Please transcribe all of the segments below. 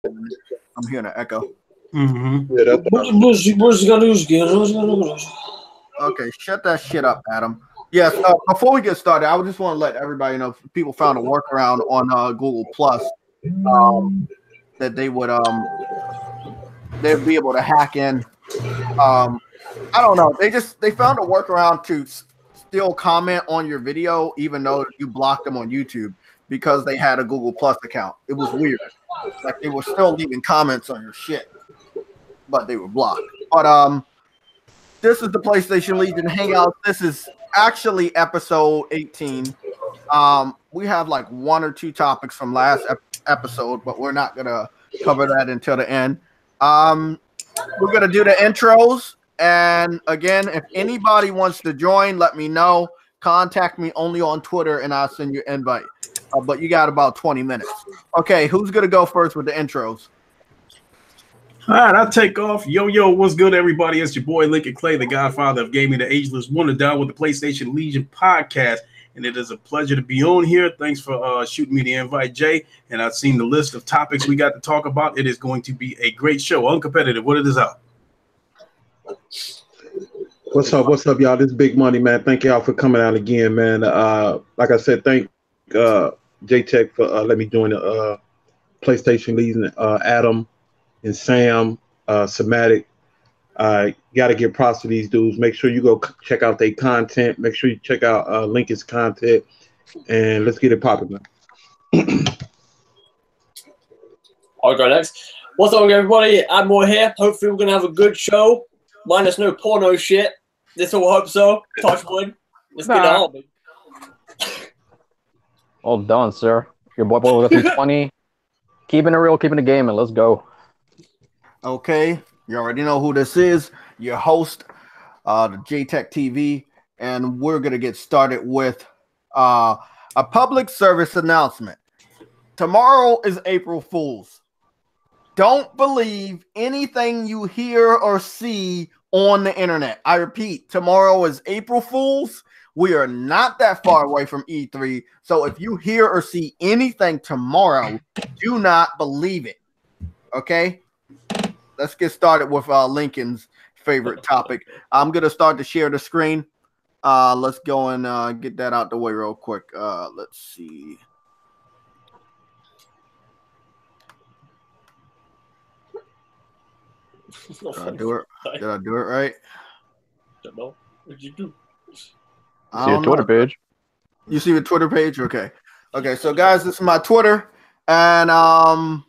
I'm hearing an echo. Mm-hmm. Yeah, okay, shut that shit up, Adam. Yes, before we get started, I just want to let everybody know people found a workaround on Google Plus that they would they'd be able to hack in. I don't know. They found a workaround to still comment on your video even though you blocked them on YouTube because they had a Google Plus account. It was weird. Like they were still leaving comments on your shit, but they were blocked. But this is the PlayStation Legion Hangouts. This is actually episode 18. We have like one or two topics from last episode, but we're not gonna cover that until the end. We're gonna do the intros, and again, if anybody wants to join, let me know. Contact me only on Twitter, and I'll send you an invite. But you got about 20 minutes. Okay, who's gonna go first with the intros? All right, I'll take off. Yo, what's good, everybody? It's your boy Lincoln Clay, the godfather of gaming, the ageless wonder, down with the PlayStation Legion podcast. And it is a pleasure to be on here. Thanks for shooting me the invite, Jay. And I've seen the list of topics we got to talk about. It is going to be a great show. Uncompetitive, what it is out. What's up, y'all? This is Big Money, man. Thank y'all for coming out again, man. Like I said, thank JayTech for letting me join the PlayStation Legion. Adam and Sam, Somatic. Got to give props to these dudes. Make sure you go check out their content. Make sure you check out Lincoln's content, and let's get it popping now. I'll go next. What's up, everybody? I'm more here. Hopefully, we're gonna have a good show. Minus no porno shit. This all hope so. Touch wood. Let's get it on. All done, sir. Your boy with 320. Keeping it real, keeping the game, and let's go. Okay, you already know who this is. Your host, the JayTechTV, and we're gonna get started with a public service announcement. Tomorrow is April Fool's. Don't believe anything you hear or see on the internet. I repeat, tomorrow is April Fool's. We are not that far away from E3. So if you hear or see anything tomorrow, do not believe it. Okay? Let's get started with Lincoln's favorite topic. I'm going to start to share the screen. Let's go and get that out the way real quick. Let's see. Did I do it right? Don't know. What did you do? See a Twitter page. You see the Twitter page? Okay. Okay, so guys, this is my Twitter. And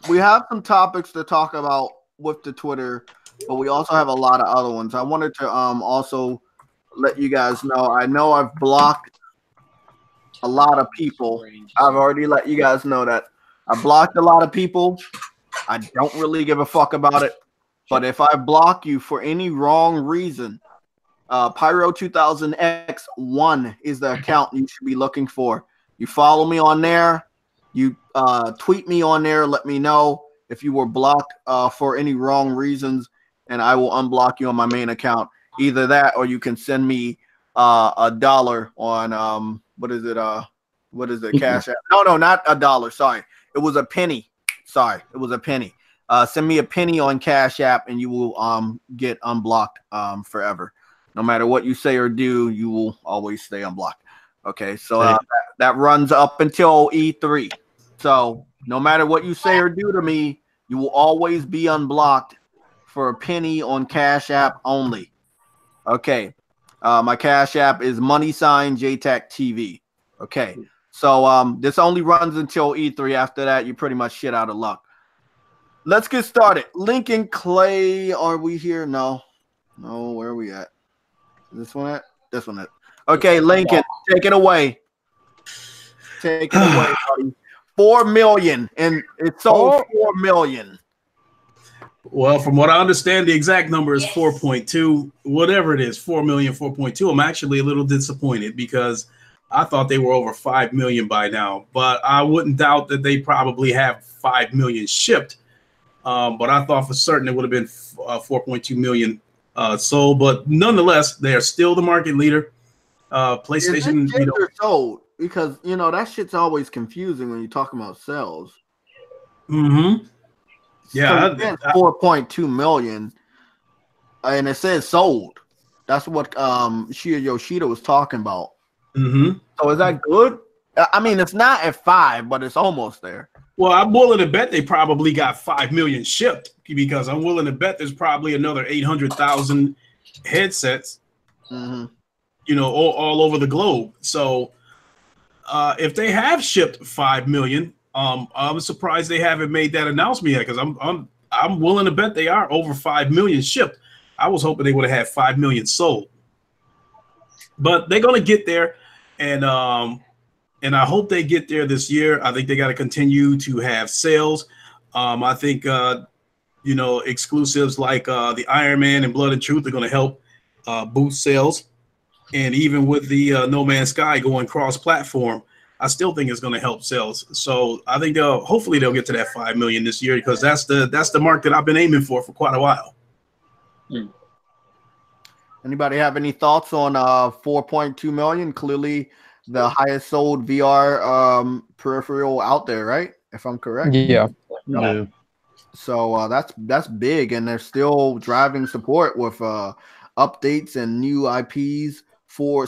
we have some topics to talk about with the Twitter, but we also have a lot of other ones. I wanted to also let you guys know. I know I've blocked a lot of people. I've already let you guys know that I blocked a lot of people. I don't really give a fuck about it. But if I block you for any wrong reason, Pyro2000X1 is the account you should be looking for. You follow me on there. You tweet me on there. Let me know if you were blocked for any wrong reasons, and I will unblock you on my main account. Either that, or you can send me $1 on what is it? Cash App? No, not $1. Sorry, it was a penny. Sorry, it was a penny. Send me a penny on Cash App, and you will get unblocked forever. No matter what you say or do, you will always stay unblocked. Okay, so that runs up until E3. So no matter what you say or do to me, you will always be unblocked for a penny on Cash App only. Okay, my Cash App is $JayTechTV. Okay, so this only runs until E3. After that, you're pretty much shit out of luck. Let's get started. Lincoln Clay, are we here? No, where are we at? Is this one at? This one at. Okay, Lincoln, take it away. Take it away, buddy. 4 million, and it sold 4 million. Well, from what I understand, the exact number is 4.2. Whatever it is, 4 million, 4.2. I'm actually a little disappointed because I thought they were over 5 million by now. But I wouldn't doubt that they probably have 5 million shipped. But I thought for certain it would have been 4.2 million sold. But nonetheless, they are still the market leader. PlayStation, sold because that shit's always confusing when you talk about sales. Mm-hmm. Yeah, So 4.2 million, and it says sold. That's what Shia Yoshida was talking about. Mm-hmm. So is that good? I mean, it's not at 5, but it's almost there. Well, I'm willing to bet they probably got 5 million shipped, because I'm willing to bet there's probably another 800,000 headsets, you know, all over the globe. So if they have shipped 5 million, I'm surprised they haven't made that announcement yet, because I'm willing to bet they are over 5 million shipped. I was hoping they would have had 5 million sold, but they're gonna get there, and I hope they get there this year. I think they got to continue to have sales. I think you know, exclusives like the Iron Man and Blood and Truth are going to help boost sales, and even with the No Man's Sky going cross-platform, I still think it's going to help sales. So I think hopefully they'll get to that 5 million this year, because that's the mark that I've been aiming for quite a while. Anybody have any thoughts on 4.2 million? Clearly the highest sold VR peripheral out there, right? If I'm correct. Yeah. So that's big, and they're still driving support with updates and new IPs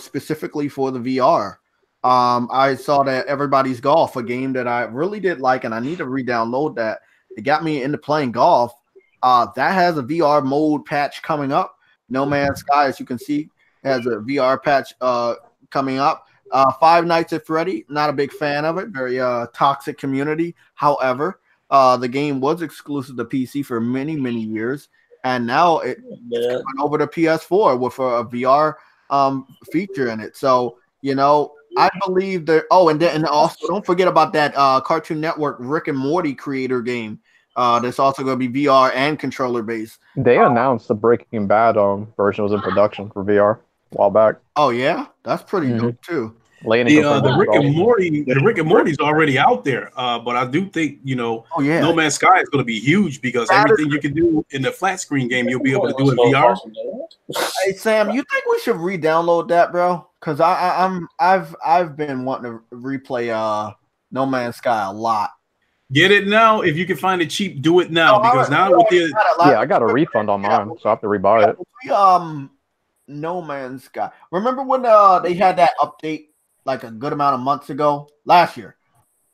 specifically for the VR. I saw that Everybody's Golf, a game that I really did like, and I need to re-download that. It got me into playing golf. That has a VR mode patch coming up. No Man's Sky, as you can see, has a VR patch coming up. Five Nights at Freddy, not a big fan of it. Very toxic community. However, the game was exclusive to PC for many, many years, and now it's coming over to PS4 with a VR feature in it. So, you know, I believe that. Oh, and also don't forget about that Cartoon Network Rick and Morty creator game. That's also going to be VR and controller based. They announced the Breaking Bad version was in production for VR a while back. Oh yeah, that's pretty dope too. The Rick and Morty's already out there, but I do think, you know, No Man's Sky is going to be huge, because everything you can do in the flat screen game, you'll be able to do in VR. Hey Sam, you think we should re-download that, bro? Because I've been wanting to replay No Man's Sky a lot. Get it now if you can find it cheap. Do it now, because now with the I got a refund on mine, so I have to rebuy it. No Man's Sky. Remember when they had that update like a good amount of months ago, last year,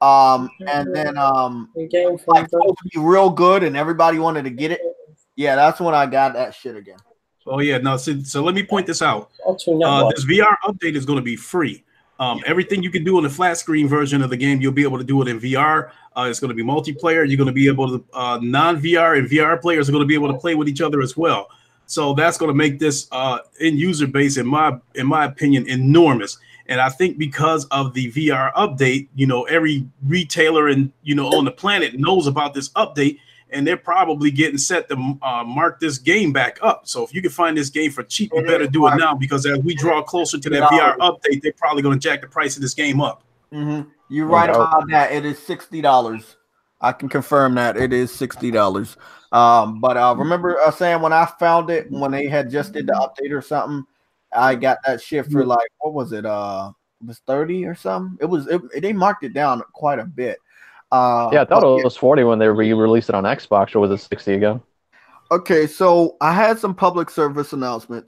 and then like supposed to be real good, and everybody wanted to get it. Yeah, that's when I got that shit again. Oh yeah, no. So let me point this out. This VR update is going to be free. Everything you can do in the flat screen version of the game, you'll be able to do it in VR. It's going to be multiplayer. You're going to be able to non-VR and VR players are going to be able to play with each other as well. So that's going to make this end user base, in my opinion, enormous. And I think because of the VR update, you know, every retailer and on the planet knows about this update, and they're probably getting set to mark this game back up. So if you can find this game for cheap, you better do it now, because as we draw closer to that VR update, they're probably going to jack the price of this game up. You're right about that. It is $60. I can confirm that it is $60. But remember saying when I found it, when they had just did the update or something, I got that shit for like, what was it? It was 30 or something. They marked it down quite a bit. I thought it was 40 when they re-released it on Xbox, or was it 60 again? Okay, so I had some public service announcement.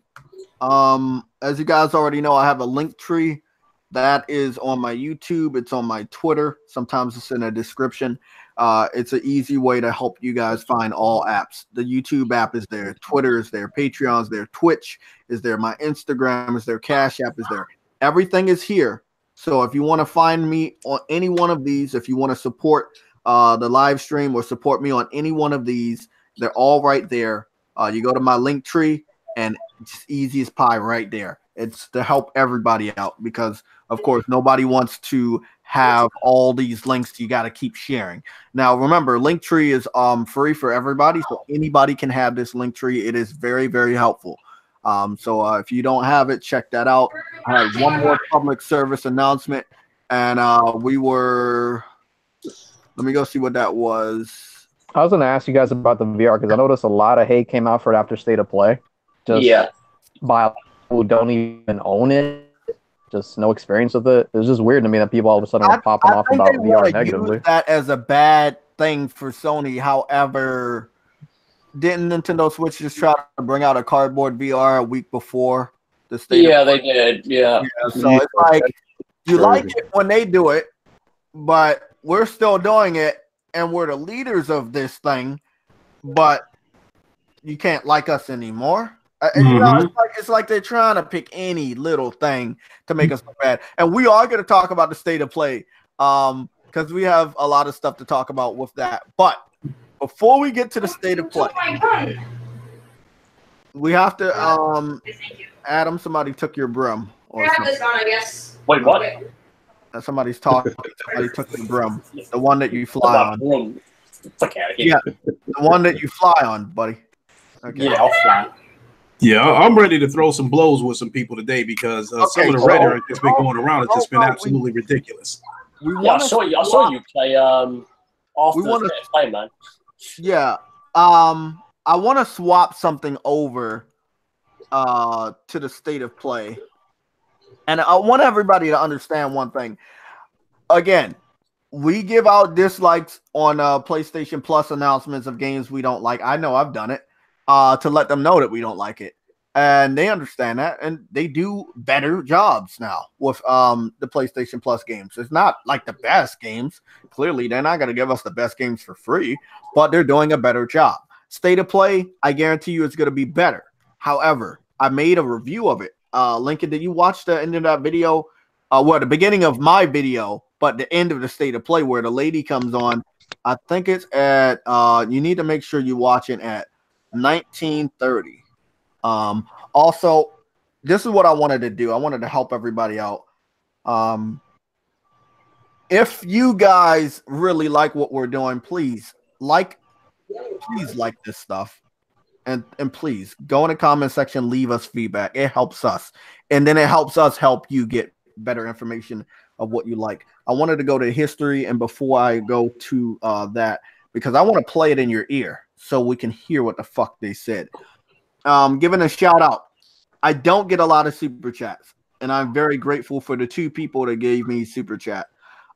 As you guys already know, I have a link tree that is on my YouTube. It's on my Twitter. Sometimes it's in a description. It's an easy way to help you guys find all apps. The YouTube app is there. Twitter is there. Patreon is there. Twitch is there. My Instagram is there. Cash App is there. Everything is here. So if you want to find me on any one of these, if you want to support the live stream or support me on any one of these, they're all right there. You go to my link tree, and it's easy as pie right there. It's to help everybody out, because, of course, nobody wants to have all these links you got to keep sharing. Now, remember, Linktree is free for everybody, so anybody can have this Linktree. It is very, very helpful. So if you don't have it, check that out. I had one more public service announcement, and let me go see what that was. I was going to ask you guys about the VR, because I noticed a lot of hate came out for it after State of Play. By who don't even own it. Just no experience with it. It's just weird to me that people all of a sudden are popping off about VR negatively. Use that as a bad thing for Sony. However, didn't Nintendo Switch just try to bring out a cardboard VR a week before the state? Yeah, they did. Yeah. So it's like you like it when they do it, but we're still doing it, and we're the leaders of this thing, but you can't like us anymore. And, you know, it's like they're trying to pick any little thing to make us look bad. And we are going to talk about the state of play because we have a lot of stuff to talk about with that. But before we get to the state of play, we have to Adam, somebody took your broom. Or this on, I guess. Wait, what? Somebody's talking. Somebody took the broom. The one that you fly on. Fuck out of here. Yeah, the one that you fly on, buddy. Okay. Yeah, I'll fly. Yeah, I'm ready to throw some blows with some people today because some of the rhetoric that's been going around has just been absolutely ridiculous. I saw you play off the play, man. Yeah. I want to swap something over to the state of play. And I want everybody to understand one thing. Again, we give out dislikes on PlayStation Plus announcements of games we don't like. I know I've done it. To let them know that we don't like it, and they understand that, and they do better jobs now with the PlayStation Plus games. It's not like the best games. Clearly, they're not going to give us the best games for free, but they're doing a better job. State of play, I guarantee you, it's going to be better. However, I made a review of it. Lincoln, did you watch the end of that video? Well, the beginning of my video, but the end of the state of play where the lady comes on. I think it's at. You need to make sure you watch it at 1930. Also, this is what I wanted to do. I wanted to help everybody out. If you guys really like what we're doing, please like this stuff, and please go in the comment section, leave us feedback. It helps us, and then it helps us help you get better information of what you like. I wanted to go to history, and before I go to that, because I want to play it in your ear so we can hear what the fuck they said. Giving a shout out. I don't get a lot of super chats, and I'm very grateful for the 2 people that gave me super chat.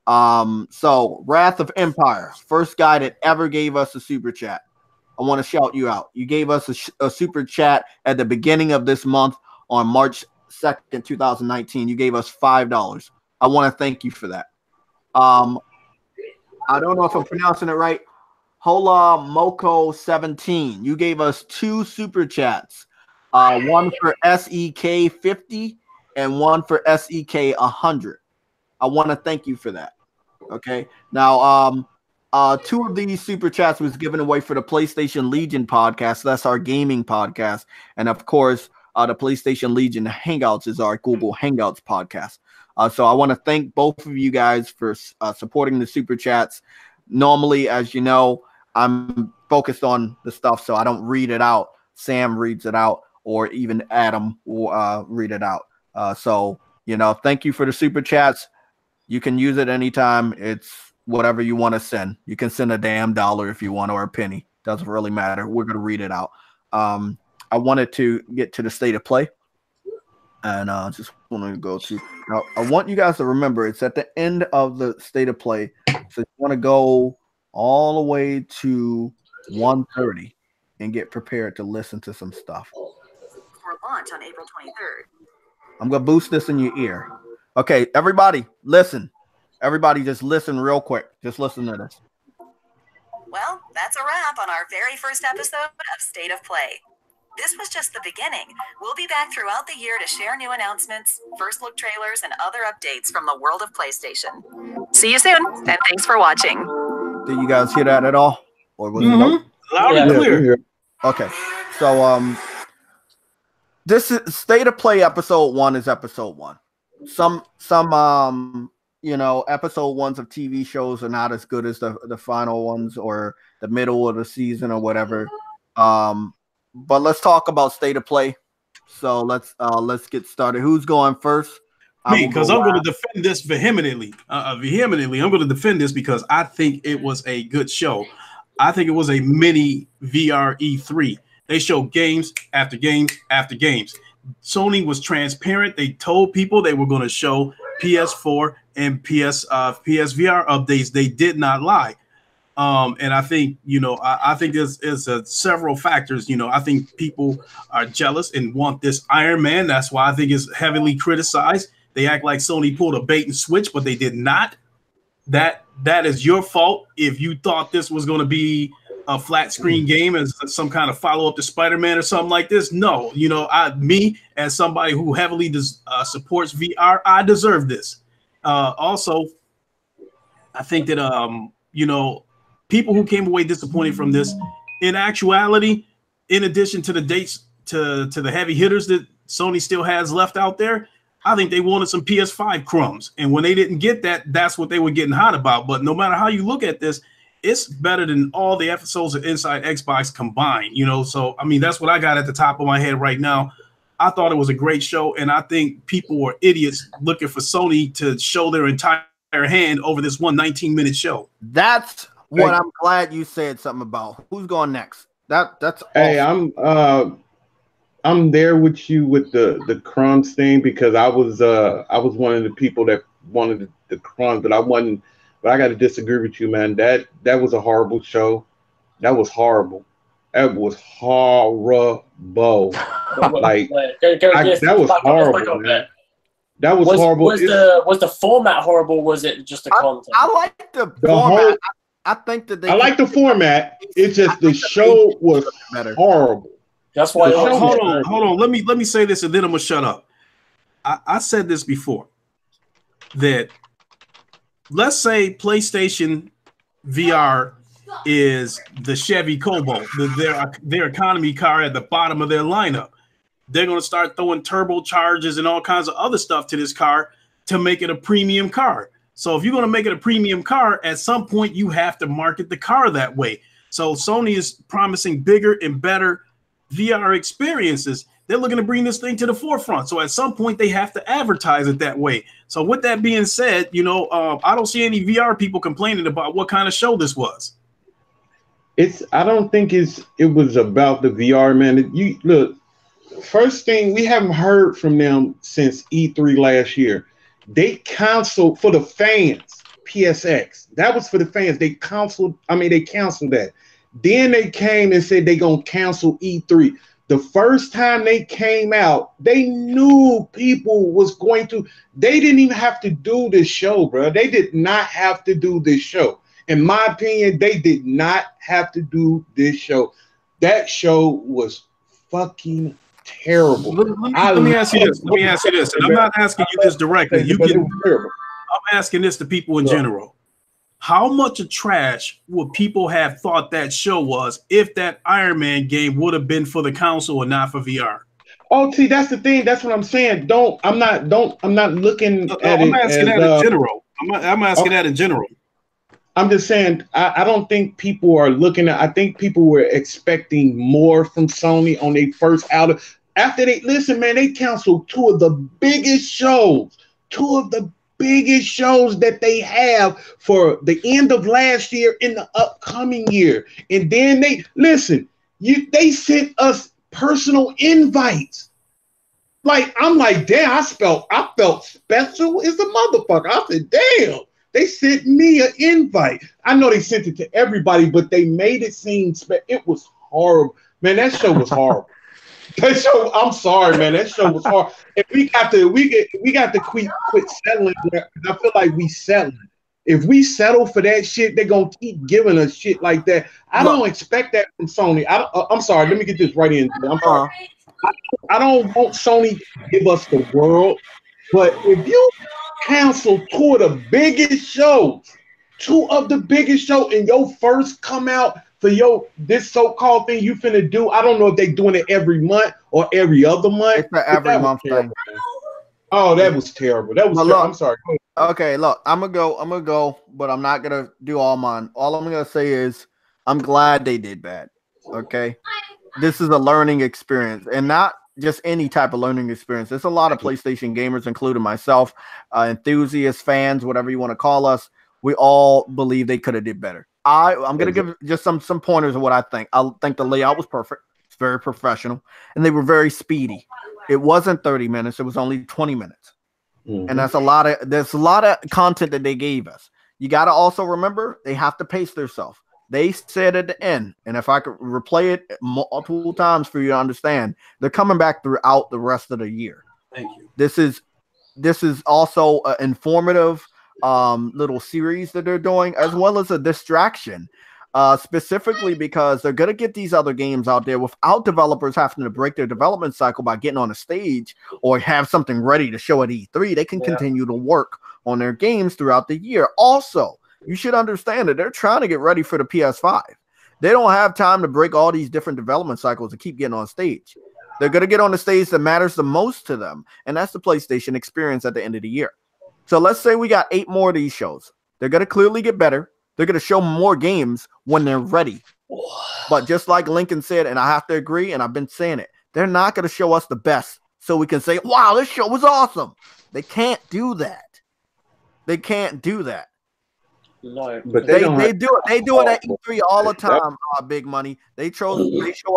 So Wrath of Empire, first guy that ever gave us a super chat. I want to shout you out. You gave us a super chat at the beginning of this month on March 2nd, 2019. You gave us $5. I want to thank you for that. I don't know if I'm pronouncing it right. Hola Moko 17. You gave us 2 super chats. One for SEK 50 and one for SEK 100. I want to thank you for that. Okay. Now, 2 of these super chats was given away for the PlayStation Legion podcast. That's our gaming podcast. And of course, the PlayStation Legion Hangouts is our Google Hangouts podcast. So I want to thank both of you guys for supporting the super chats. Normally, as you know, I'm focused on the stuff, so I don't read it out. Sam reads it out, or even Adam will read it out. So, you know, thank you for the super chats. You can use it anytime. It's whatever you want to send. You can send a damn $1 if you want, or a penny. Doesn't really matter. We're going to read it out. I wanted to get to the state of play. And just want to go to. Now, I want you guys to remember it's at the end of the state of play. So you want to go all the way to 1:30 and get prepared to listen to some stuff. For launch on April 23rd. I'm going to boost this in your ear. Okay, everybody, listen. Everybody just listen real quick. Just listen to this. Well, that's a wrap on our very first episode of State of Play. This was just the beginning. We'll be back throughout the year to share new announcements, first look trailers, and other updates from the world of PlayStation. See you soon, and thanks for watching. Did you guys hear that at all? Or was it loud and clear? Okay. So this is State of Play episode 1 is episode 1. Some you know, episode 1s of TV shows are not as good as the final ones or the middle of the season or whatever. But let's talk about State of Play. So let's get started. Who's going first? Me, because I'm going to defend this vehemently. I'm going to defend this because I think it was a good show. I think it was a mini VR E3. They showed games after games after games. Sony was transparent. They told people they were going to show PS4 and PSVR updates. They did not lie. And I think, I think there's several factors. I think people are jealous and want this Iron Man. That's why I think it's heavily criticized. They act like Sony pulled a bait and switch, but they did not. That is your fault if you thought this was going to be a flat screen game as some kind of follow up to Spider-Man or something like this. No, me as somebody who heavily supports VR, I deserve this. Also, I think that people who came away disappointed from this, in actuality, in addition to the dates to the heavy hitters that Sony still has left out there, I think they wanted some PS5 crumbs. And when they didn't get that, that's what they were getting hot about. But no matter how you look at this, it's better than all the episodes of Inside Xbox combined, So, I mean, that's what I got at the top of my head right now. I thought it was a great show, and I think people were idiots looking for Sony to show their entire hand over this 119-minute show. That's what I'm glad you said something about. Who's going next? That's awesome. Hey, I'm there with you with the crumbs thing, because I was one of the people that wanted the crumbs, but I wasn't. But I got to disagree with you, man. That was a horrible show. That was horrible. That was horrible. Like that was horrible, man. That was horrible. Was the format horrible? Was it just the content? I like the format. I think that I like the format. It's just the show was horrible. That's why. Hold on. Let me say this, and then I'm gonna shut up. I said this before, that let's say PlayStation VR is the Chevy Cobalt, their economy car at the bottom of their lineup. They're going to start throwing turbochargers and all kinds of other stuff to this car to make it a premium car. So if you're going to make it a premium car, at some point you have to market the car that way. So Sony is promising bigger and better VR experiences. They're looking to bring this thing to the forefront. So at some point they have to advertise it that way. So with that being said, I don't see any VR people complaining about what kind of show this was. I don't think it was about the VR, man. You look, first thing, we haven't heard from them since E3 last year. They canceled for the fans, PSX. That was for the fans. They canceled that. Then they came and said they're gonna cancel E3. The first time they came out, they knew people was going to. They didn't even have to do this show, bro. They did not have to do this show. In my opinion, they did not have to do this show. That show was fucking terrible. Let me ask you this. And I'm not asking you this directly. I'm asking this to people in general. How much of trash would people have thought that show was if that Iron Man game would have been for the console and not for VR? Oh, see, that's the thing. That's what I'm saying. I'm not looking at it. I'm asking that in general. I'm asking that in general. I'm just saying, I don't think people are looking at. I think people were expecting more from Sony on their first outing. After they canceled two of the biggest shows that they have for the end of last year and the upcoming year. And then they sent us personal invites. Like, I'm like, damn, I felt special as a motherfucker. I said, damn, they sent me an invite. I know they sent it to everybody, but they made it seem it was horrible. Man, that show was horrible. That show, I'm sorry, man. That show was hard. And we got to quit settling there. I feel like we settling. If we settle for that shit, they're gonna keep giving us shit like that. I don't expect that from Sony. I'm sorry. Let me get this right in. I'm sorry. I don't want Sony to give us the world, but if you cancel two of the biggest shows, and your first come out for this so-called thing you finna do, I don't know if they're doing it every month or every other month. It's an every month thing. Oh, that was terrible. That was terrible. I'm sorry. Okay, look, I'm gonna go, but I'm not gonna do all mine. All I'm gonna say is I'm glad they did bad. Okay, this is a learning experience, and not just any type of learning experience. There's a lot of PlayStation gamers, including myself, enthusiasts, fans, whatever you want to call us. We all believe they could have did better. I'm gonna give just some pointers of what I think. I think the layout was perfect. It's very professional, and they were very speedy. It wasn't 30 minutes. It was only 20 minutes. Mm-hmm. And there's a lot of content that they gave us. you got to also remember they have to pace themselves. They said at the end, and if I could replay it multiple times for you to understand, they're coming back throughout the rest of the year. Thank you. This is also an informative little series that they're doing, as well as a distraction, specifically because they're going to get these other games out there without developers having to break their development cycle by getting on a stage or have something ready to show at E3. They can continue to work on their games throughout the year. Also, you should understand that they're trying to get ready for the PS5. They don't have time to break all these different development cycles and keep getting on stage. They're going to get on the stage that matters the most to them, and that's the PlayStation experience at the end of the year. So let's say we got 8 more of these shows. They're going to clearly get better. They're going to show more games when they're ready. But just like Lincoln said, and I have to agree, and I've been saying it, they're not going to show us the best so we can say, wow, this show was awesome. They can't do that. They can't do that. No, But They do it. They do it at E3 all the time. Big Money. They show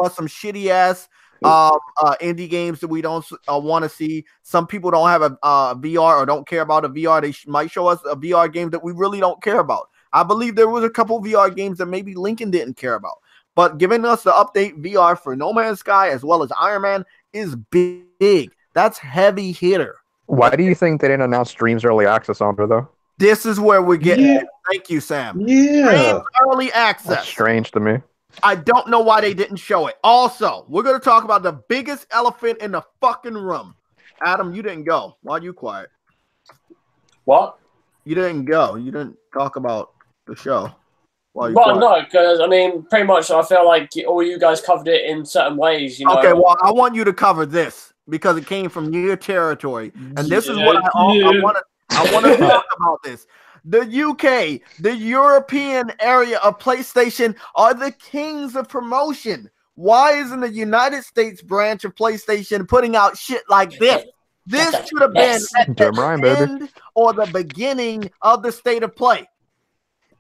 us some shitty ass indie games that we don't want to see. Some people don't have a VR or don't care about a VR. They might show us a VR game that we really don't care about. I believe there was a couple VR games that maybe Lincoln didn't care about. But giving us the update VR for No Man's Sky as well as Iron Man is big. That's heavy hitter. Why do you think they didn't announce Dreams Early Access on there, though? This is where we're getting it. Thank you, Sam. Yeah. Dreams Early Access. That's strange to me. I don't know why they didn't show it. Also, we're going to talk about the biggest elephant in the fucking room. Adam, you didn't go. Why are you quiet? what? You didn't go. You didn't talk about the show. Why are you Well, quiet? no, because I mean, pretty much, I feel like all you guys covered it in certain ways. You know. Okay, well, I want you to cover this because it came from your territory, and this is what I want to talk about. This. The UK, the European area of PlayStation are the kings of promotion. Why isn't the United States branch of PlayStation putting out shit like this? This should have been at the end or the beginning of the state of play.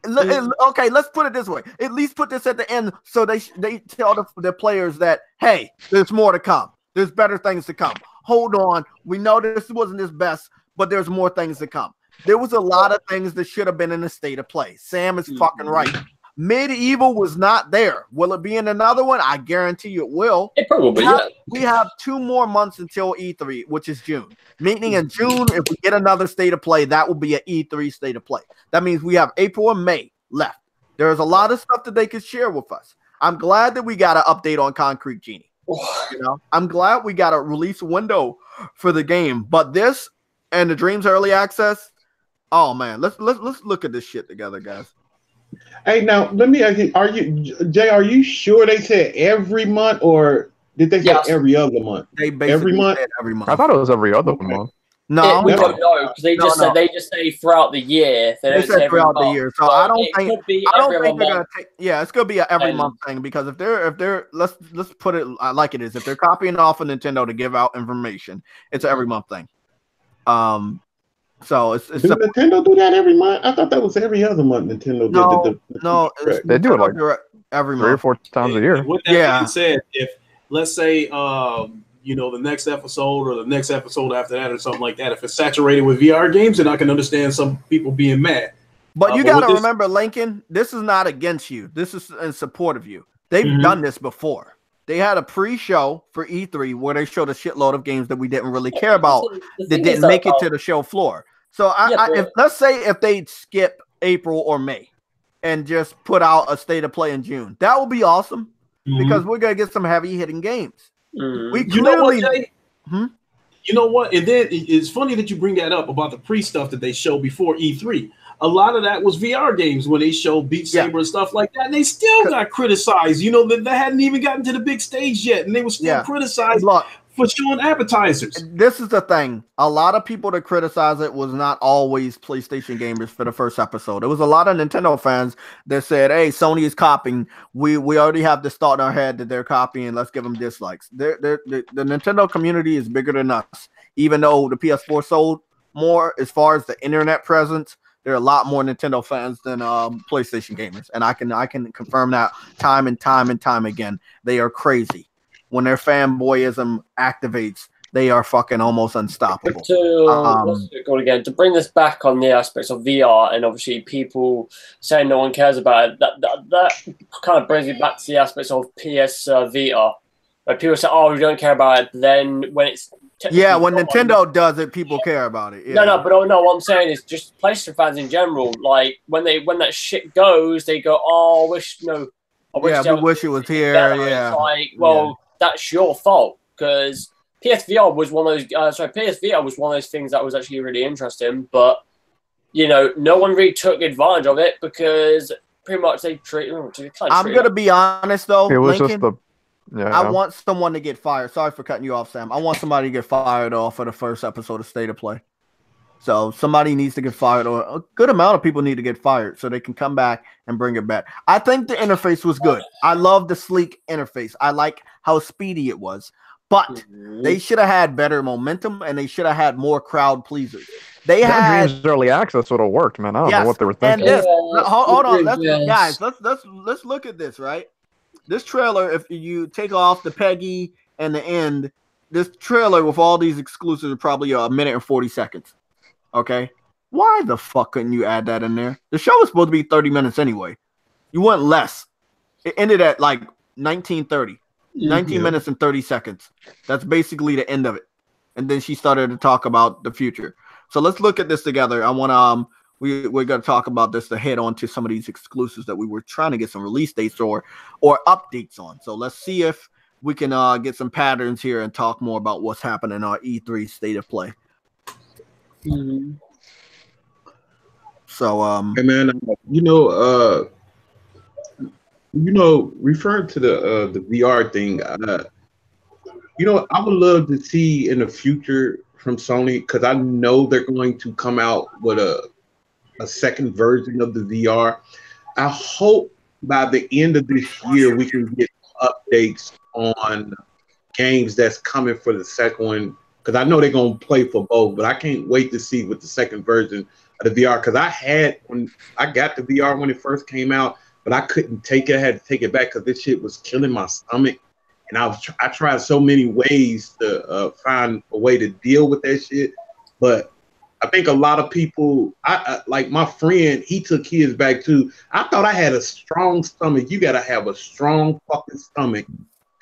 Okay, let's put it this way. At least put this at the end so they tell the players that, hey, there's more to come. There's better things to come. Hold on. We know this wasn't his best, but there's more things to come. There was a lot of things that should have been in the state of play. Sam is fucking right. Medieval was not there. Will it be in another one? I guarantee you it will. It probably We have 2 more months until E3, which is June. Meaning in June, if we get another state of play, that will be an E3 state of play. That means we have April and May left. There's a lot of stuff that they could share with us. I'm glad that we got an update on Concrete Genie. You know, I'm glad we got a release window for the game. But this and the Dreams Early Access. Oh man, let's look at this shit together, guys. Hey, now let me ask you: Are you sure they said every month, or did they say every other month? They basically every month. said every month. I thought it was every other month. No, we don't know because they just said they just say throughout the year. They don't say throughout the month. year. So I don't think they're month. gonna take. Yeah, it's gonna be an every month thing because if they're let's put it like it is. If they're copying off of Nintendo to give out information, it's an every month thing. So it's do Nintendo do that every month? I thought that was every other month. Nintendo no, they do it like every 3 or 4 times a year. With that being said, if let's say the next episode or the next episode after that or something like that, if it's saturated with VR games, then I can understand some people being mad. But you got to remember, Lincoln, this is not against you. This is in support of you. They've done this before. They had a pre-show for E3 where they showed a shitload of games that we didn't really care about that didn't make it to the show floor. So let's say if they skip April or May and just put out a state of play in June, that would be awesome because we're going to get some heavy hitting games. We clearly, you know what, Jay? You know what? And then it's funny that you bring that up about the pre-stuff that they showed before E3. A lot of that was VR games when they showed Beat Saber and stuff like that, and they still got criticized. You know, they hadn't even gotten to the big stage yet, and they were still criticized for showing appetizers. This is the thing. A lot of people that criticize it was not always PlayStation gamers for the first episode. There was a lot of Nintendo fans that said, hey, Sony is copying. We already have this thought in our head that they're copying. Let's give them dislikes. The Nintendo community is bigger than us. Even though the PS4 sold more as far as the internet presence, there are a lot more Nintendo fans than PlayStation gamers. And I can confirm that time and time and time again. They are crazy. When their fanboyism activates, they are fucking almost unstoppable. What's it called again? To bring this back on the aspects of VR, and obviously people saying no one cares about it, that kind of brings me back to the aspects of PSVR. Where people say, "Oh, we don't care about it." Then when it's when Nintendo does it, people care about it. Yeah. No. What I'm saying is just PlayStation fans in general. Like when that shit goes, they go, "Oh, I wish we wish it was here." Yeah. It's like, well, that's your fault because PSVR was one of those. PSVR was one of those things that was actually really interesting, but no one really took advantage of it because pretty much they treat. I'm gonna be honest though, it was Lincoln, just I want someone to get fired. Sorry for cutting you off, Sam. I want somebody to get fired off for the first episode of State of Play. So somebody needs to get fired, or a good amount of people need to get fired so they can come back and bring it back. I think the interface was good. I love the sleek interface. I like how speedy it was. But they should have had better momentum, and they should have had more crowd pleasers. They had Dreams early access would have worked, man. I don't know what they were thinking. And this, hold on, guys, let's look at this, right? This trailer, if you take off the Peggy and the end, this trailer with all these exclusives is probably a minute and 40 seconds. Okay? Why the fuck couldn't you add that in there? The show was supposed to be 30 minutes anyway. You want less. It ended at like 19:30. 19 minutes and 30 seconds. That's basically the end of it. And then she started to talk about the future. So let's look at this together. I want we're going to talk about this to head on to some of these exclusives that we were trying to get some release dates or updates on. So let's see if we can get some patterns here and talk more about what's happening in our E3 State of Play. So hey man, referring to the VR thing, I would love to see in the future from Sony, because I know they're going to come out with a second version of the VR. I hope by the end of this year we can get updates on games that's coming for the second one, because I know they're going to play for both, but I can't wait to see what the second version of the VR, because when I got the VR when it first came out, but I couldn't take it. I had to take it back because this shit was killing my stomach. And I tried so many ways to find a way to deal with that shit. But I think a lot of people, I like my friend, he took his back too. I thought I had a strong stomach. You got to have a strong fucking stomach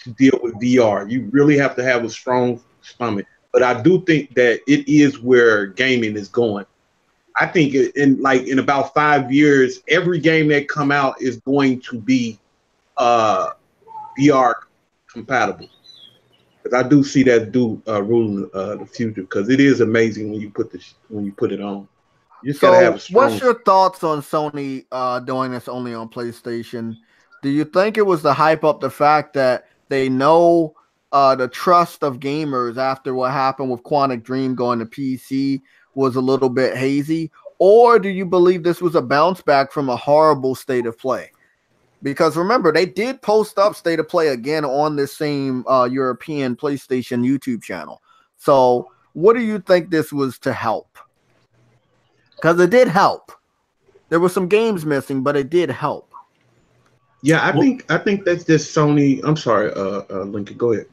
to deal with VR. You really have to have a strong stomach. But I do think that it is where gaming is going. I think in about 5 years, every game that come out is going to be VR compatible. Because I do see that ruling the future. Because it is amazing when you put it on. You just gotta have a strong. What's your thoughts on Sony doing this only on PlayStation? Do you think it was to hype up the fact that they know the trust of gamers after what happened with Quantic Dream going to PC was a little bit hazy, or do you believe this was a bounce back from a horrible State of Play? Because remember, they did post up State of Play again on this same European PlayStation YouTube channel. So what do you think this was to help? Because it did help. There were some games missing, but it did help. Yeah, I think that's just Sony. I'm sorry, Lincoln, go ahead.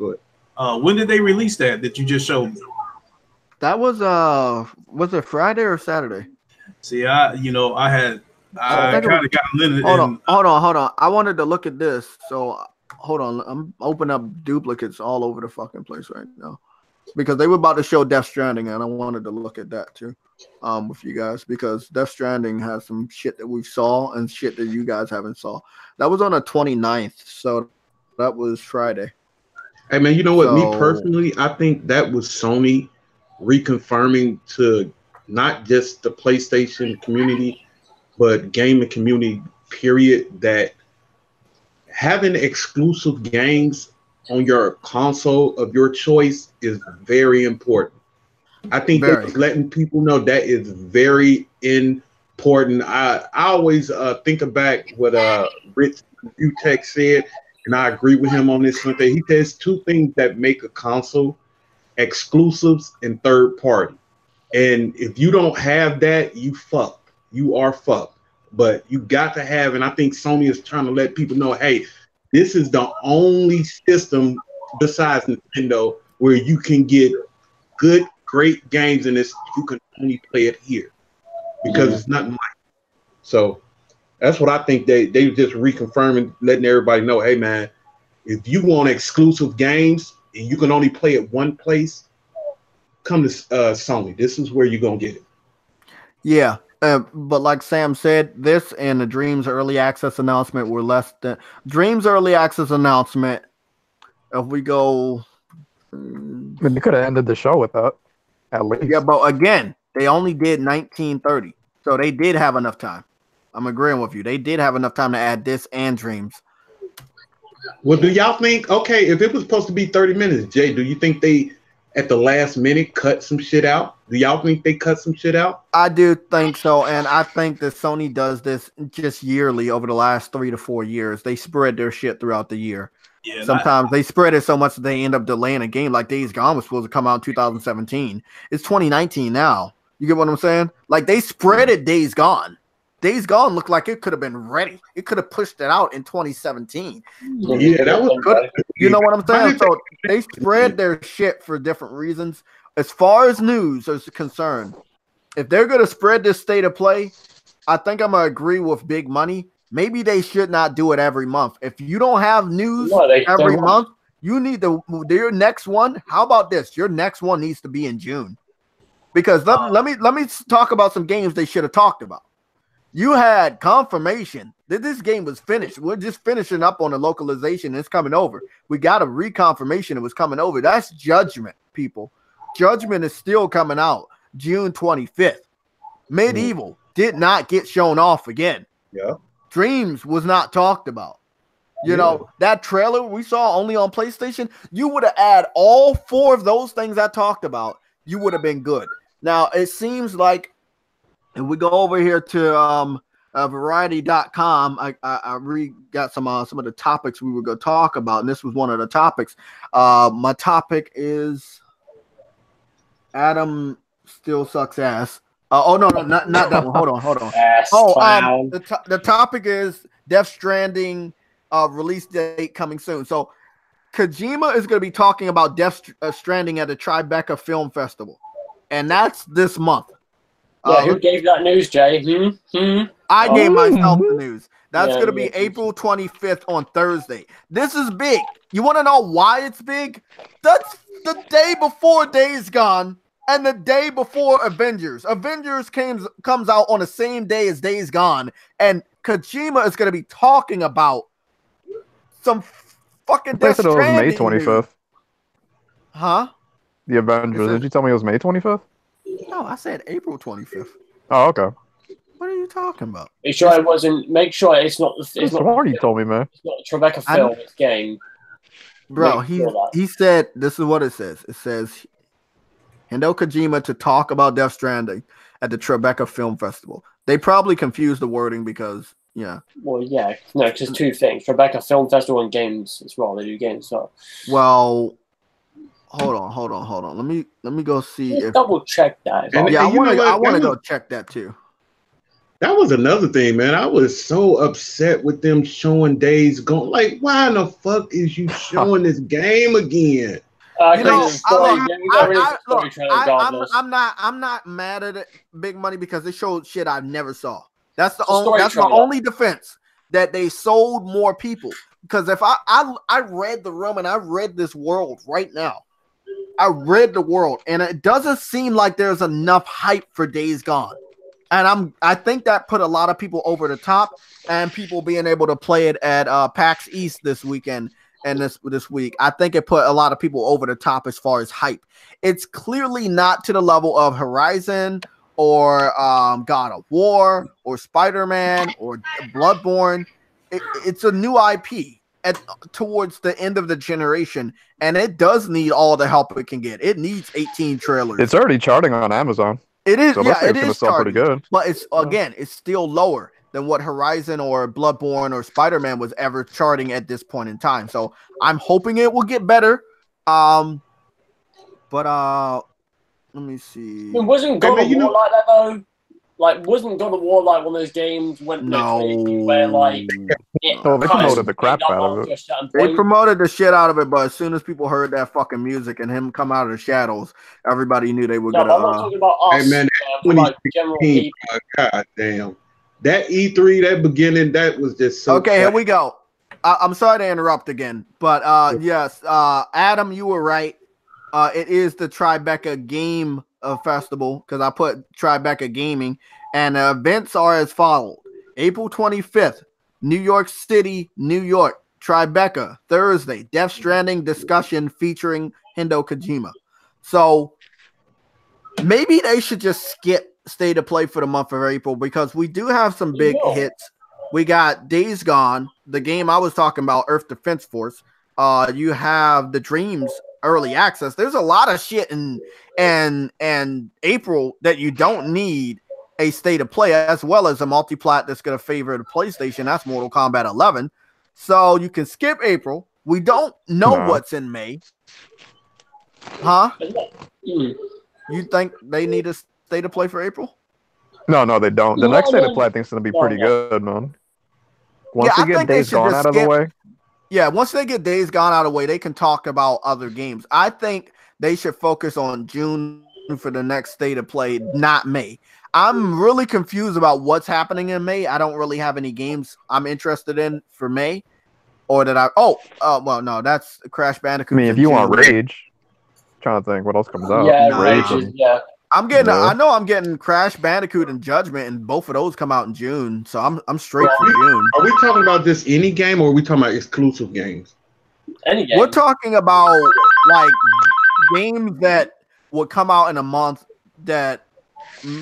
When did they release that you just showed me? That was it Friday or Saturday? See, I kind of got limited. Hold on. I wanted to look at this. So hold on. I'm opening up duplicates all over the fucking place right now because they were about to show Death Stranding, and I wanted to look at that too, with you guys, because Death Stranding has some shit that we saw and shit that you guys haven't saw. That was on the 29th, so that was Friday. Hey man, you know what? Me personally, I think that was Sony reconfirming to not just the PlayStation community, but gaming community, period, that having exclusive games on your console of your choice is very important. I think that's letting people know that is very important. I always think back what Rich Utech said, and I agree with him on this one thing. He says two things that make a console: exclusives and third party. And if you don't have that, you fucked. You are fucked. But you got to have, and I think Sony is trying to let people know, hey, this is the only system besides Nintendo where you can get good, great games in this, you can only play it here because it's nothing like it. So that's what I think they just reconfirming, letting everybody know, hey man, if you want exclusive games and you can only play it one place, come to Sony. This is where you're gonna get it. Yeah, but like Sam said, this and the Dreams early access announcement were less than Dreams early access announcement. If we go, I mean, they could have ended the show with that, at least. yeah, but again, they only did 1930, so they did have enough time. I'm agreeing with you. They did have enough time to add this and Dreams. Well, do y'all think, okay, if it was supposed to be 30 minutes, Jay, do you think they, at the last minute, cut some shit out? Do y'all think they cut some shit out? I do think so, and I think that Sony does this just yearly over the last 3 to 4 years. They spread their shit throughout the year. Yeah, sometimes they spread it so much that they end up delaying a game. Like Days Gone was supposed to come out in 2017. It's 2019 now. You get what I'm saying? Like they spread it Days Gone. Days Gone looked like it could have been ready. It could have pushed it out in 2017. Yeah, that was good. You know what I'm saying? So they spread their shit for different reasons. As far as news is concerned, if they're going to spread this state of play, I think I'm going to agree with Big Money. Maybe they should not do it every month. If you don't have news every month, you need your next one. How about this? Your next one needs to be in June. Because let me talk about some games they should have talked about. You had confirmation that this game was finished. We're just finishing up on the localization. It's coming over. We got a reconfirmation it was coming over. That's Judgment, people. Judgment is still coming out June 25th. Medieval did not get shown off again. Yeah. Dreams was not talked about. You know, that trailer we saw only on PlayStation, you would have added all 4 of those things I talked about. You would have been good. Now, it seems like, and we go over here to variety.com. I got some of the topics we were going to talk about, and this was one of the topics. My topic is Adam still sucks ass. No, not that one. Hold on. The topic is Death Stranding release date coming soon. So Kojima is going to be talking about Death Stranding at the Tribeca Film Festival, and that's this month. Yeah, who gave that news, Jay? I gave myself the news. That's going to be April 25th on Thursday. This is big. You want to know why it's big? That's the day before Days Gone and the day before Avengers. Avengers comes out on the same day as Days Gone, and Kojima is going to be talking about some fucking Death Stranding. May 25th. Huh? The Avengers. Did you tell me it was May 25th? No, I said April 25th. Oh, okay. What are you talking about? Make sure it wasn't. Make sure it's not. It's not. You told me, man. It's not a Tribeca film. It's game. Bro, he said this is what it says. It says Hideo Kojima to talk about Death Stranding at the Tribeca Film Festival. They probably confused the wording because Well, yeah, no, just 2 things: Tribeca Film Festival and games as well. They do games, so. Well. Hold on. Let me go see if double check that. I want to go check that too. That was another thing, man. I was so upset with them showing Days Gone. Like, why in the fuck is you showing this game again? I'm not mad at it, Big Money, because they showed shit I never saw. That's my only defense, that they sold more people. Because if I read the room and I read this world right now. I read the world, and it doesn't seem like there's enough hype for Days Gone. And I think that put a lot of people over the top, and people being able to play it at PAX East this weekend and this week. I think it put a lot of people over the top as far as hype. It's clearly not to the level of Horizon or God of War or Spider-Man or Bloodborne. It's a new IP. Towards the end of the generation, and it does need all the help it can get. It needs 18 trailers. It's already charting on Amazon. It is, so it is charting, pretty good. But it's still lower than what Horizon or Bloodborne or Spider-Man was ever charting at this point in time. So I'm hoping it will get better. But let me see. It wasn't God of War like that though. Like, wasn't God of War like one of those games where like they promoted the crap out of it. They promoted the shit out of it, but as soon as people heard that fucking music and him come out of the shadows, everybody knew they were gonna. I'm not talking about us. Hey man, like general people. God damn, that E3, that beginning, that was just so. Okay, here we go. I'm sorry to interrupt again, but yes, Adam, you were right. It is the Tribeca Game Festival because I put Tribeca Gaming, and events are as follows: April 25th, New York City, New York, Tribeca. Thursday, Death Stranding discussion featuring Hideo Kojima. So maybe they should just skip State of Play for the month of April because we do have some big hits. We got Days Gone, the game I was talking about, Earth Defense Force. You have the Dreams early access. There's a lot of shit in April that you don't need a State of Play, as well as a multi-plat that's going to favor the PlayStation. That's Mortal Kombat 11. So you can skip April. We don't know what's in May. Huh? You think they need a State of Play for April? No, they don't. The next State of Play I think is going to be pretty good, man. Once they get Days Gone out of the way. Yeah, once they get Days Gone out of the way, they can talk about other games. I think they should focus on June for the next State of Play, not May. I'm really confused about what's happening in May. I don't really have any games I'm interested in for May. Or did I? Well, no, that's Crash Bandicoot. I mean, if you want Rage, I'm trying to think what else comes out. Yeah, Rage. I'm getting. I know I'm getting Crash Bandicoot and Judgment, and both of those come out in June. So I'm straight for June. Are we talking about just any game, or are we talking about exclusive games? Any game. We're talking about like games that would come out in a month that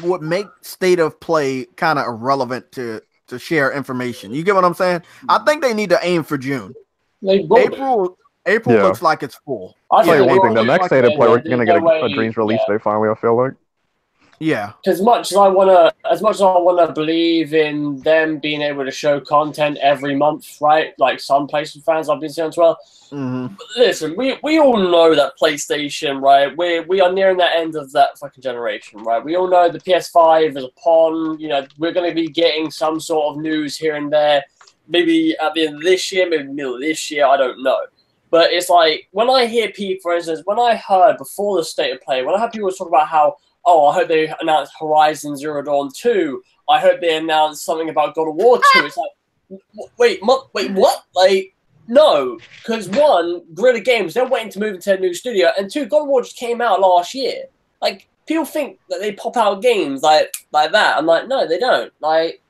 would make State of Play kind of irrelevant to share information. You get what I'm saying? I think they need to aim for June. April looks like it's full. I'll tell you one thing. The next State of Play, we're going to get a Dreams release day finally, I feel like. Yeah. As much as I wanna believe in them being able to show content every month, right? Like some PlayStation fans I've been seeing as well. Mm-hmm. Listen, we all know that PlayStation, right? We are nearing the end of that fucking generation, right? We all know the PS5 is upon. You know, we're going to be getting some sort of news here and there. Maybe at the end of this year, maybe middle of this year. I don't know. But it's like when I hear people, for instance, when I heard before the State of Play, when I heard people talk about how, I hope they announced Horizon Zero Dawn 2. I hope they announced something about God of War 2. It's like, wait, what? Like, no. Because one, Guerrilla Games, they're waiting to move into a new studio. And two, God of War just came out last year. Like, people think that they pop out games like that. I'm like, no, they don't. Like,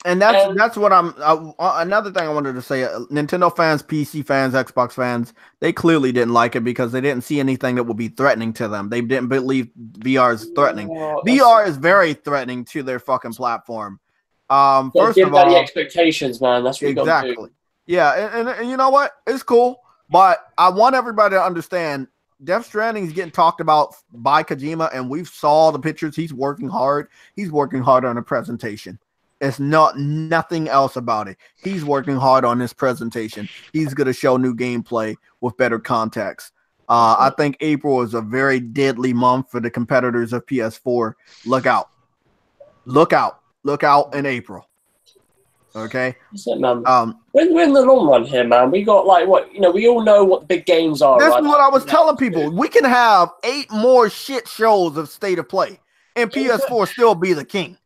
and that's what another thing I wanted to say. Nintendo fans, PC fans, Xbox fans, they clearly didn't like it because they didn't see anything that would be threatening to them. They didn't believe VR is threatening. VR is very threatening to their fucking platform. First of all, the expectations, man. That's what you got to do. Yeah, and you know what? It's cool, but I want everybody to understand Death Stranding is getting talked about by Kojima, and we've saw the pictures. He's working hard. He's working hard on a presentation. It's nothing else about it. He's working hard on this presentation. He's going to show new gameplay with better context. I think April is a very deadly month for the competitors of PS4. Look out. Look out in April. Okay? That's it, man. We're in the long run here, man. We got we all know what the big games are. This is what I was telling people. We can have 8 more shit shows of State of Play and PS4 still be the king.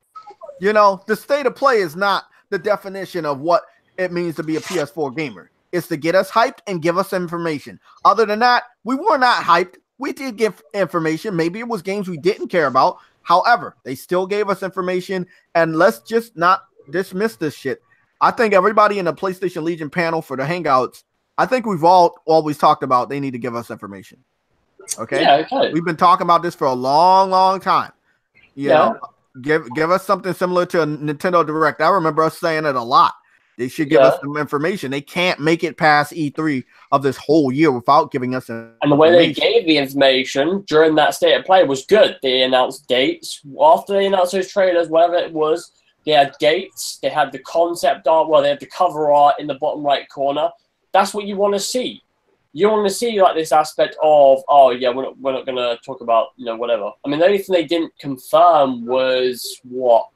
You know, the State of Play is not the definition of what it means to be a PS4 gamer. It's to get us hyped and give us information. Other than that, we were not hyped. We did give information. Maybe it was games we didn't care about. However, they still gave us information, and let's just not dismiss this shit. I think everybody in the PlayStation Legion panel for the Hangouts, I think we've all always talked about they need to give us information. Okay? Yeah, okay. We've been talking about this for a long, long time. You know? Give us something similar to a Nintendo Direct. I remember us saying it a lot. They should give us some information. They can't make it past E3 of this whole year without giving us information. And the way they gave the information during that State of Play was good. They announced dates. After they announced those trailers, whatever it was, they had dates. They had the concept art. Well, they had the cover art in the bottom right corner. That's what you want to see. You want to see like this aspect of, we're not going to talk about, whatever. I mean, the only thing they didn't confirm was what?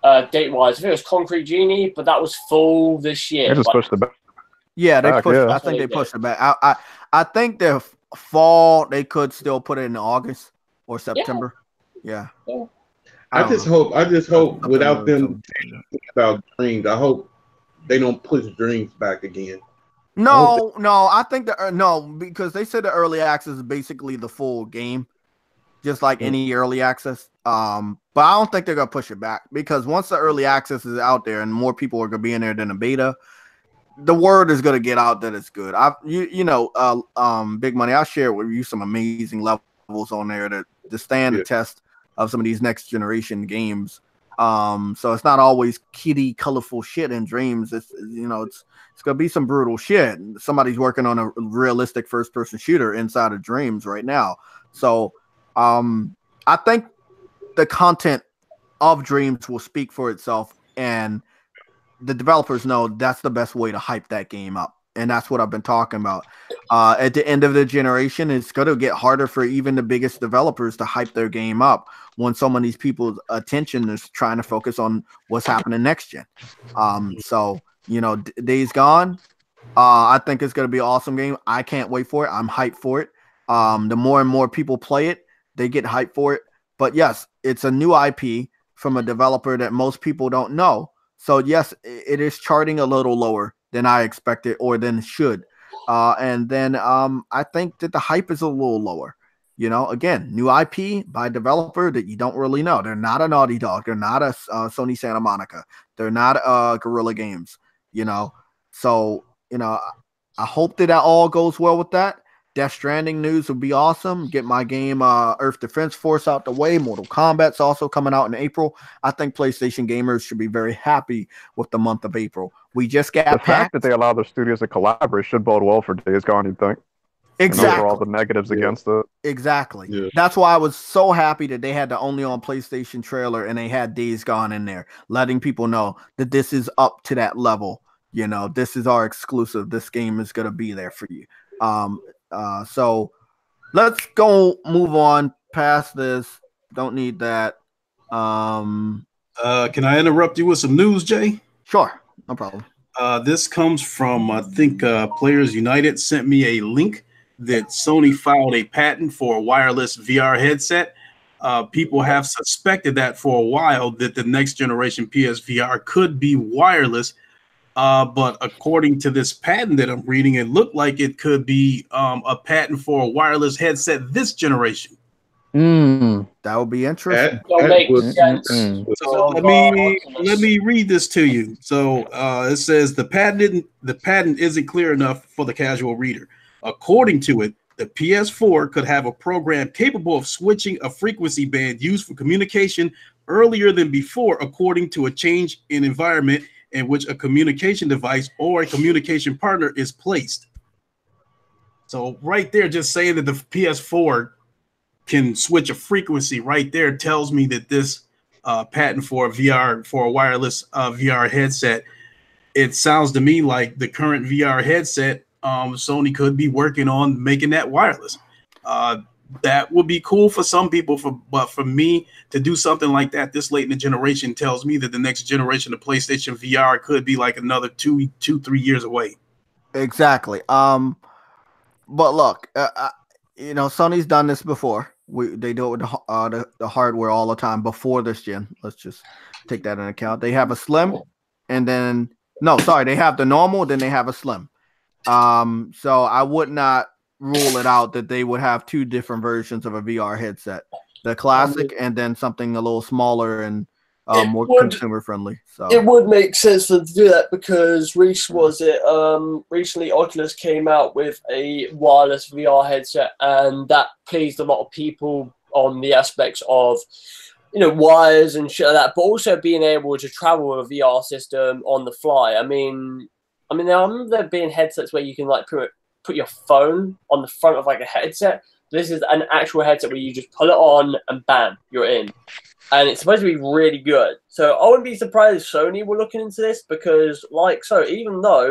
date-wise. I think it was Concrete Genie, but that was full this year. They just pushed it back. Yeah, they pushed. Yeah. I think they pushed it back. I think the fall they could still put it in August or September. Yeah. I just hope without them talking about Dreams, I hope they don't push Dreams back again. No, I think because they said the early access is basically the full game, just like any early access. But I don't think they're gonna push it back because once the early access is out there and more people are gonna be in there than a beta, the word is gonna get out that it's good. Big Money, I'll share with you some amazing levels on there to stand the test of some of these next generation games. So it's not always kiddie, colorful shit in Dreams. It's gonna be some brutal shit. Somebody's working on a realistic first person shooter inside of Dreams right now. So I think the content of Dreams will speak for itself, and the developers know that's the best way to hype that game up. And that's what I've been talking about. At the end of the generation, it's going to get harder for even the biggest developers to hype their game up when so many people's attention is trying to focus on what's happening next gen. So, Days Gone, I think it's going to be an awesome game. I can't wait for it. I'm hyped for it. The more and more people play it, they get hyped for it. But yes, it's a new IP from a developer that most people don't know. So yes, it is charting a little lower than I expected or than should. And then I think that the hype is a little lower. Again, new IP by a developer that you don't really know. They're not a Naughty Dog. They're not a Sony Santa Monica. They're not Guerrilla Games. So I hope that all goes well with that. Death Stranding news would be awesome. Get my game Earth Defense Force out the way. Mortal Kombat's also coming out in April. I think PlayStation gamers should be very happy with the month of April. We just got the fact that they allow their studios to collaborate should bode well for Days Gone, you'd think. Exactly. For all the negatives against it. Exactly. Yeah. That's why I was so happy that they had the only on PlayStation trailer and they had Days Gone in there, letting people know that this is up to that level. This is our exclusive. This game is going to be there for you. So let's go move on past this. Don't need that. Can I interrupt you with some news, Jay? Sure, no problem. This comes from, I think, Players United sent me a link that Sony filed a patent for a wireless VR headset. People have suspected that for a while that the next generation PSVR could be wireless. But according to this patent that I'm reading, it looked like it could be a patent for a wireless headset this generation. That would be interesting. That makes sense. So let me read this to you. So it says the patent isn't clear enough for the casual reader. According to it, the PS4 could have a program capable of switching a frequency band used for communication earlier than before, according to a change in environment in which a communication device or a communication partner is placed. So right there, just saying that the PS4 can switch a frequency right there tells me that this patent for a wireless VR headset, it sounds to me like the current VR headset, Sony could be working on making that wireless. That would be cool for some people, but for me to do something like that this late in the generation tells me that the next generation of PlayStation VR could be like another 3 years away. Exactly. But look, Sony's done this before. They do it with the hardware all the time before this gen. Let's just take that into account. They have a slim, and then they have the normal, then they have a slim. So I would not rule it out that they would have two different versions of a VR headset, the classic and then something a little smaller and more consumer friendly. So it would make sense to do that because recently Oculus came out with a wireless VR headset, and that pleased a lot of people on the aspects of wires and shit like that, but also being able to travel with a VR system on the fly. I mean, I remember there being headsets where you can like put your phone on the front of like a headset. This is an actual headset where you just pull it on and bam, you're in. And it's supposed to be really good. So I wouldn't be surprised if Sony were looking into this because even though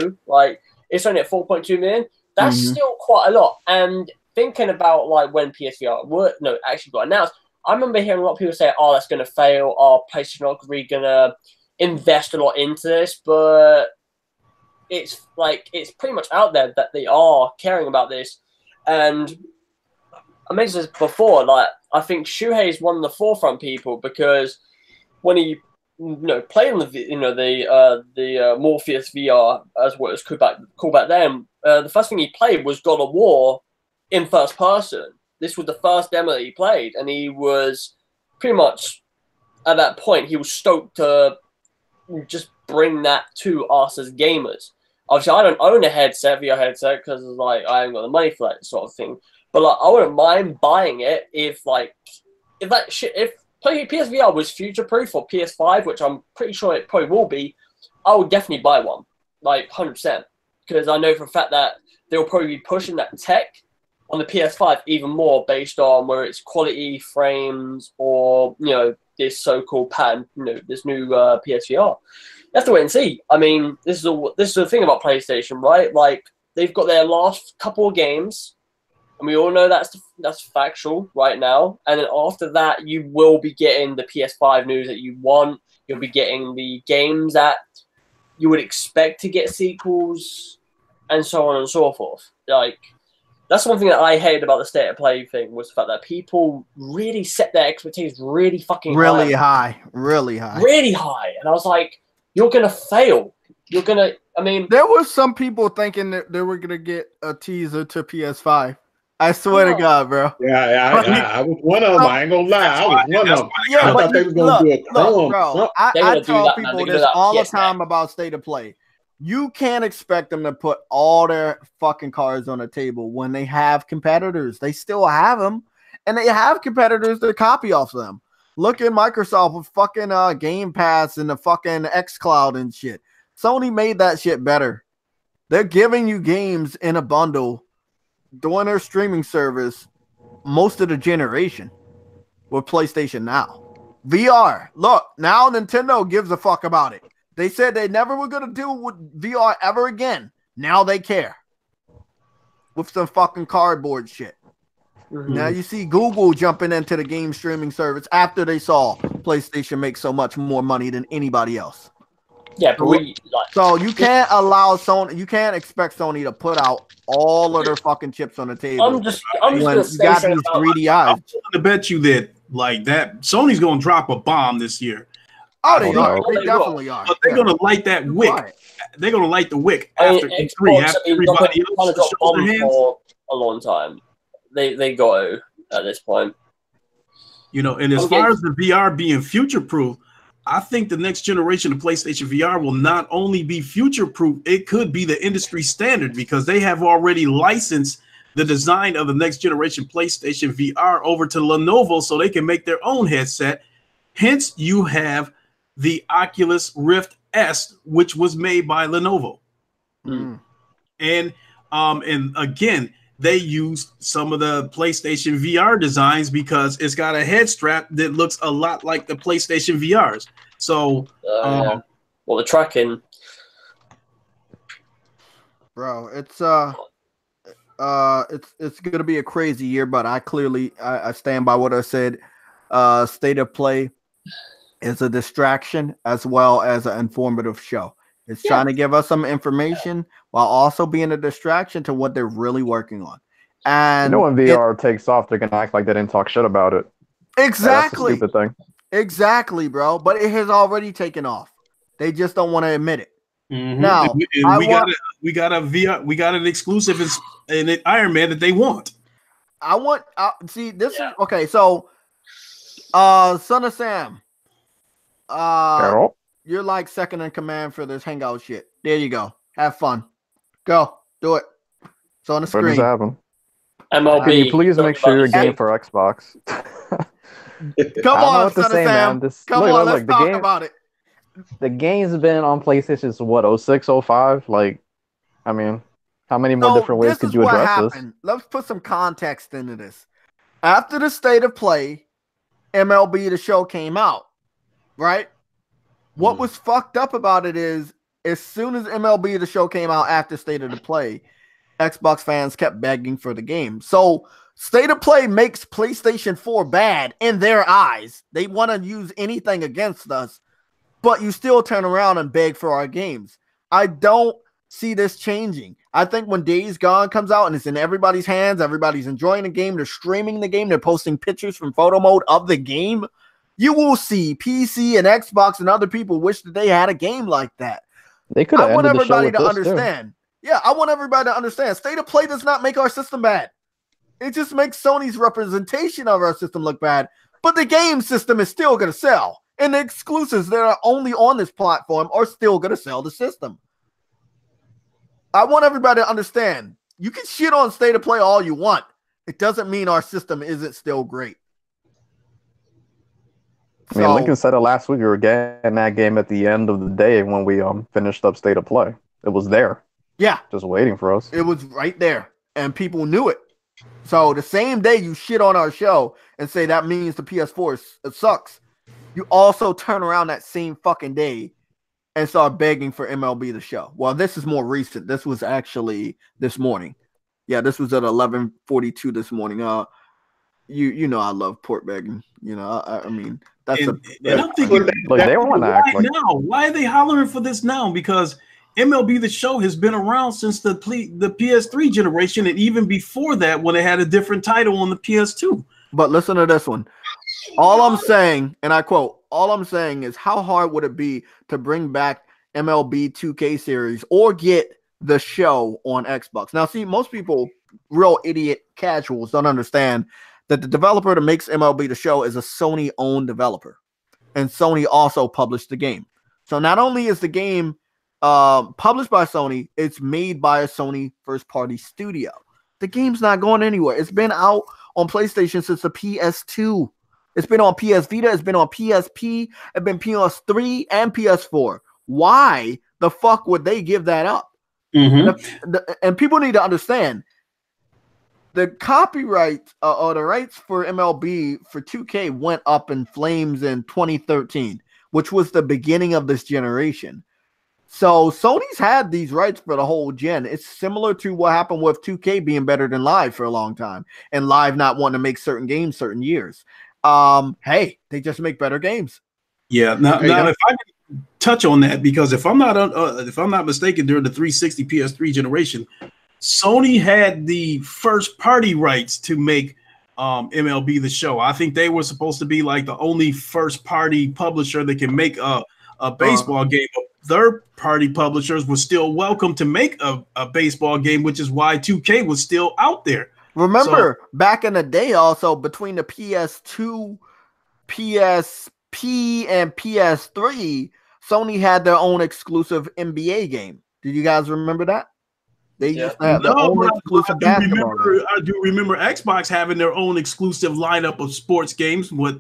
it's only at 4.2 million, that's still quite a lot. And thinking about when PSVR actually got announced, I remember hearing a lot of people say, "Oh, that's going to fail. Oh, PlayStation not really going to invest a lot into this," but it's pretty much out there that they are caring about this. And I mentioned this before, like I think Shuhei is one of the forefront people, because when he played on the Morpheus VR, as what it was called back then, the first thing he played was God of War in first person. This was the first demo that he played, and he was pretty much at that point he was stoked to just bring that to us as gamers. Obviously, I don't own a VR headset, because like I haven't got the money for that sort of thing. But like, I wouldn't mind buying it if PSVR was future proof for PS5, which I'm pretty sure it probably will be. I would definitely buy one, like 100%, because I know for a fact that they'll probably be pushing that tech on the PS5 even more, based on where it's quality frames or this so-called patent, this new PSVR. You have to wait and see. I mean, this is the thing about PlayStation, right? Like, they've got their last couple of games, and we all know that's factual right now. And then after that, you will be getting the PS5 news that you want. You'll be getting the games that you would expect to get sequels, and so on and so forth. Like, that's one thing that I hated about the State of Play thing, was the fact that people really set their expectations really fucking high. Really high. And I was like, you're going to fail. There were some people thinking that they were going to get a teaser to PS5. I swear to God, bro. Yeah, I was one of them. I ain't gonna lie. I was one of them. I thought they was gonna do a Chrome. Bro, I tell people this all the time about State of Play. You can't expect them to put all their fucking cards on the table when they have competitors. They still have them, and they have competitors to copy off them. Look at Microsoft with fucking Game Pass and the fucking xCloud and shit. Sony made that shit better. They're giving you games in a bundle, doing their streaming service most of the generation with PlayStation Now. VR. Look, now Nintendo gives a fuck about it. They said they never were going to deal with VR ever again. Now they care. With some fucking cardboard shit. Mm-hmm. Now you see Google jumping into the game streaming service after they saw PlayStation make so much more money than anybody else. Yeah, but so you can't allow Sony. You can't expect Sony to put out all of their fucking chips on the table. I'm just when you got these greedy eyes. I'm willing to bet you that Sony's gonna drop a bomb this year. Oh, they are. They definitely are. But they're gonna light that wick. Right. They're gonna light the wick after E3. After everybody else shows their hands. For a long time. They got to at this point. And as far as the VR being future proof, I think the next generation of PlayStation VR will not only be future-proof, it could be the industry standard, because they have already licensed the design of the next generation PlayStation VR over to Lenovo so they can make their own headset. Hence, you have the Oculus Rift S, which was made by Lenovo. Mm. And again, they used some of the PlayStation VR designs because it's got a head strap that looks a lot like the PlayStation VRs. So, well, the tracking, bro, it's gonna be a crazy year, but I stand by what I said. State of Play is a distraction as well as an informative show. It's trying to give us some information while also being a distraction to what they're really working on. And when VR takes off, they're gonna act like they didn't talk shit about it. Exactly. That's a stupid thing. Exactly, bro. But it has already taken off. They just don't want to admit it. Mm-hmm. Now we got an exclusive in Iron Man that they want. See, this is okay. So, Son of Sam, Carol? You're like second in command for this Hangout shit. There you go. Have fun. Go. Do it. It's on the screen. What just happened? MLB. Can you please make sure your game for Xbox? Come on, Son of Sam. Come on, let's talk about it. The game's been on PlayStation since what, 06, 05? Like, I mean, how many more different ways could you address this? Let's put some context into this. After the State of Play, MLB The Show came out, right? What was fucked up about it is, as soon as MLB The Show came out after State of the Play, Xbox fans kept begging for the game. So State of Play makes PlayStation 4 bad in their eyes. They want to use anything against us, but you still turn around and beg for our games. I don't see this changing. I think when Days Gone comes out and it's in everybody's hands, everybody's enjoying the game, they're streaming the game, they're posting pictures from photo mode of the game, you will see PC and Xbox and other people wish that they had a game like that. They could have ended the show with to this understand. Too. Yeah, I want everybody to understand. State of Play does not make our system bad. It just makes Sony's representation of our system look bad. But the game system is still going to sell. And the exclusives that are only on this platform are still going to sell the system. I want everybody to understand. You can shit on State of Play all you want. It doesn't mean our system isn't still great. I mean, Lincoln said it last week. We were getting that game at the end of the day when we finished up State of Play. It was there. Yeah. Just waiting for us. It was right there. And people knew it. So the same day you shit on our show and say that means the PS4 sucks, you also turn around that same fucking day and start begging for MLB The Show. Well, this is more recent. This was actually this morning. Yeah, this was at 11:42 this morning. You know I love port begging. You know, I mean that's and I'm thinking, like, they want to act like now. Why are they hollering for this now? Because MLB The Show has been around since the PS3 generation, and even before that, when it had a different title on the PS2. But listen to this one. All I'm saying, and I quote, all I'm saying is how hard would it be to bring back MLB 2K series or get the show on Xbox? Now, see, most people, real idiot casuals, don't understand that the developer that makes MLB The Show is a Sony-owned developer. And Sony also published the game. So not only is the game published by Sony, it's made by a Sony first-party studio. The game's not going anywhere. It's been out on PlayStation since the PS2. It's been on PS Vita. It's been on PSP. It's been PS3 and PS4. Why the fuck would they give that up? Mm-hmm. And people need to understand the copyright or the rights for MLB for 2K went up in flames in 2013, which was the beginning of this generation. So Sony's had these rights for the whole gen. It's similar to what happened with 2K being better than Live for a long time and Live not wanting to make certain games certain years. Hey, they just make better games. Yeah. Now if I can touch on that, because if I'm not mistaken, during the 360 PS3 generation, Sony had the first party rights to make MLB The Show. I think they were supposed to be like the only first party publisher that can make a baseball game. Third-party publishers were still welcome to make a baseball game, which is why 2K was still out there. Remember, back in the day also, between the PS2, PSP, and PS3, Sony had their own exclusive NBA game. Did you guys remember that? They used to have their own exclusive basketball game. I do remember Xbox having their own exclusive lineup of sports games with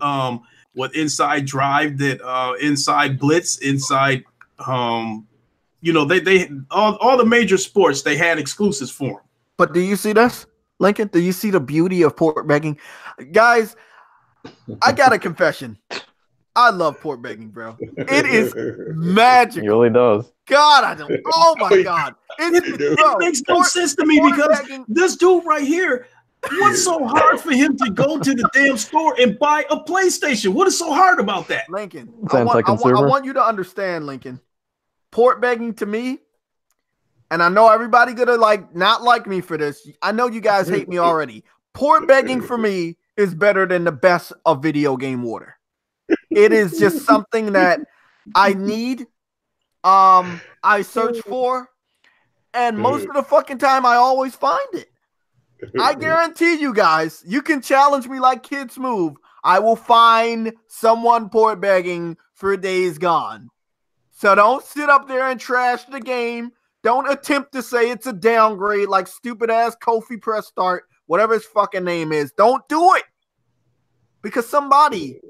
Inside Drive, Inside Blitz, Inside... they all the major sports, they had exclusives for them. But do you see this, Lincoln? Do you see the beauty of port begging? Guys, I got a confession. I love port begging, bro. It is magical. It really does. God, I don't. Oh my God. It makes no sense to me because this dude right here, what's so hard for him to go to the damn store and buy a PlayStation? What is so hard about that? Lincoln, I want you to understand, Lincoln. Port begging to me, and I know everybody gonna not like me for this. I know you guys hate me already. Port begging for me is better than the best of video game water. It is just something that I need. I search for, and most of the fucking time I always find it. I guarantee you guys, you can challenge me like Kids Move. I will find someone port begging for Days Gone. So don't sit up there and trash the game. Don't attempt to say it's a downgrade like stupid ass Kofi Press Start, whatever his fucking name is. Don't do it. Because somebody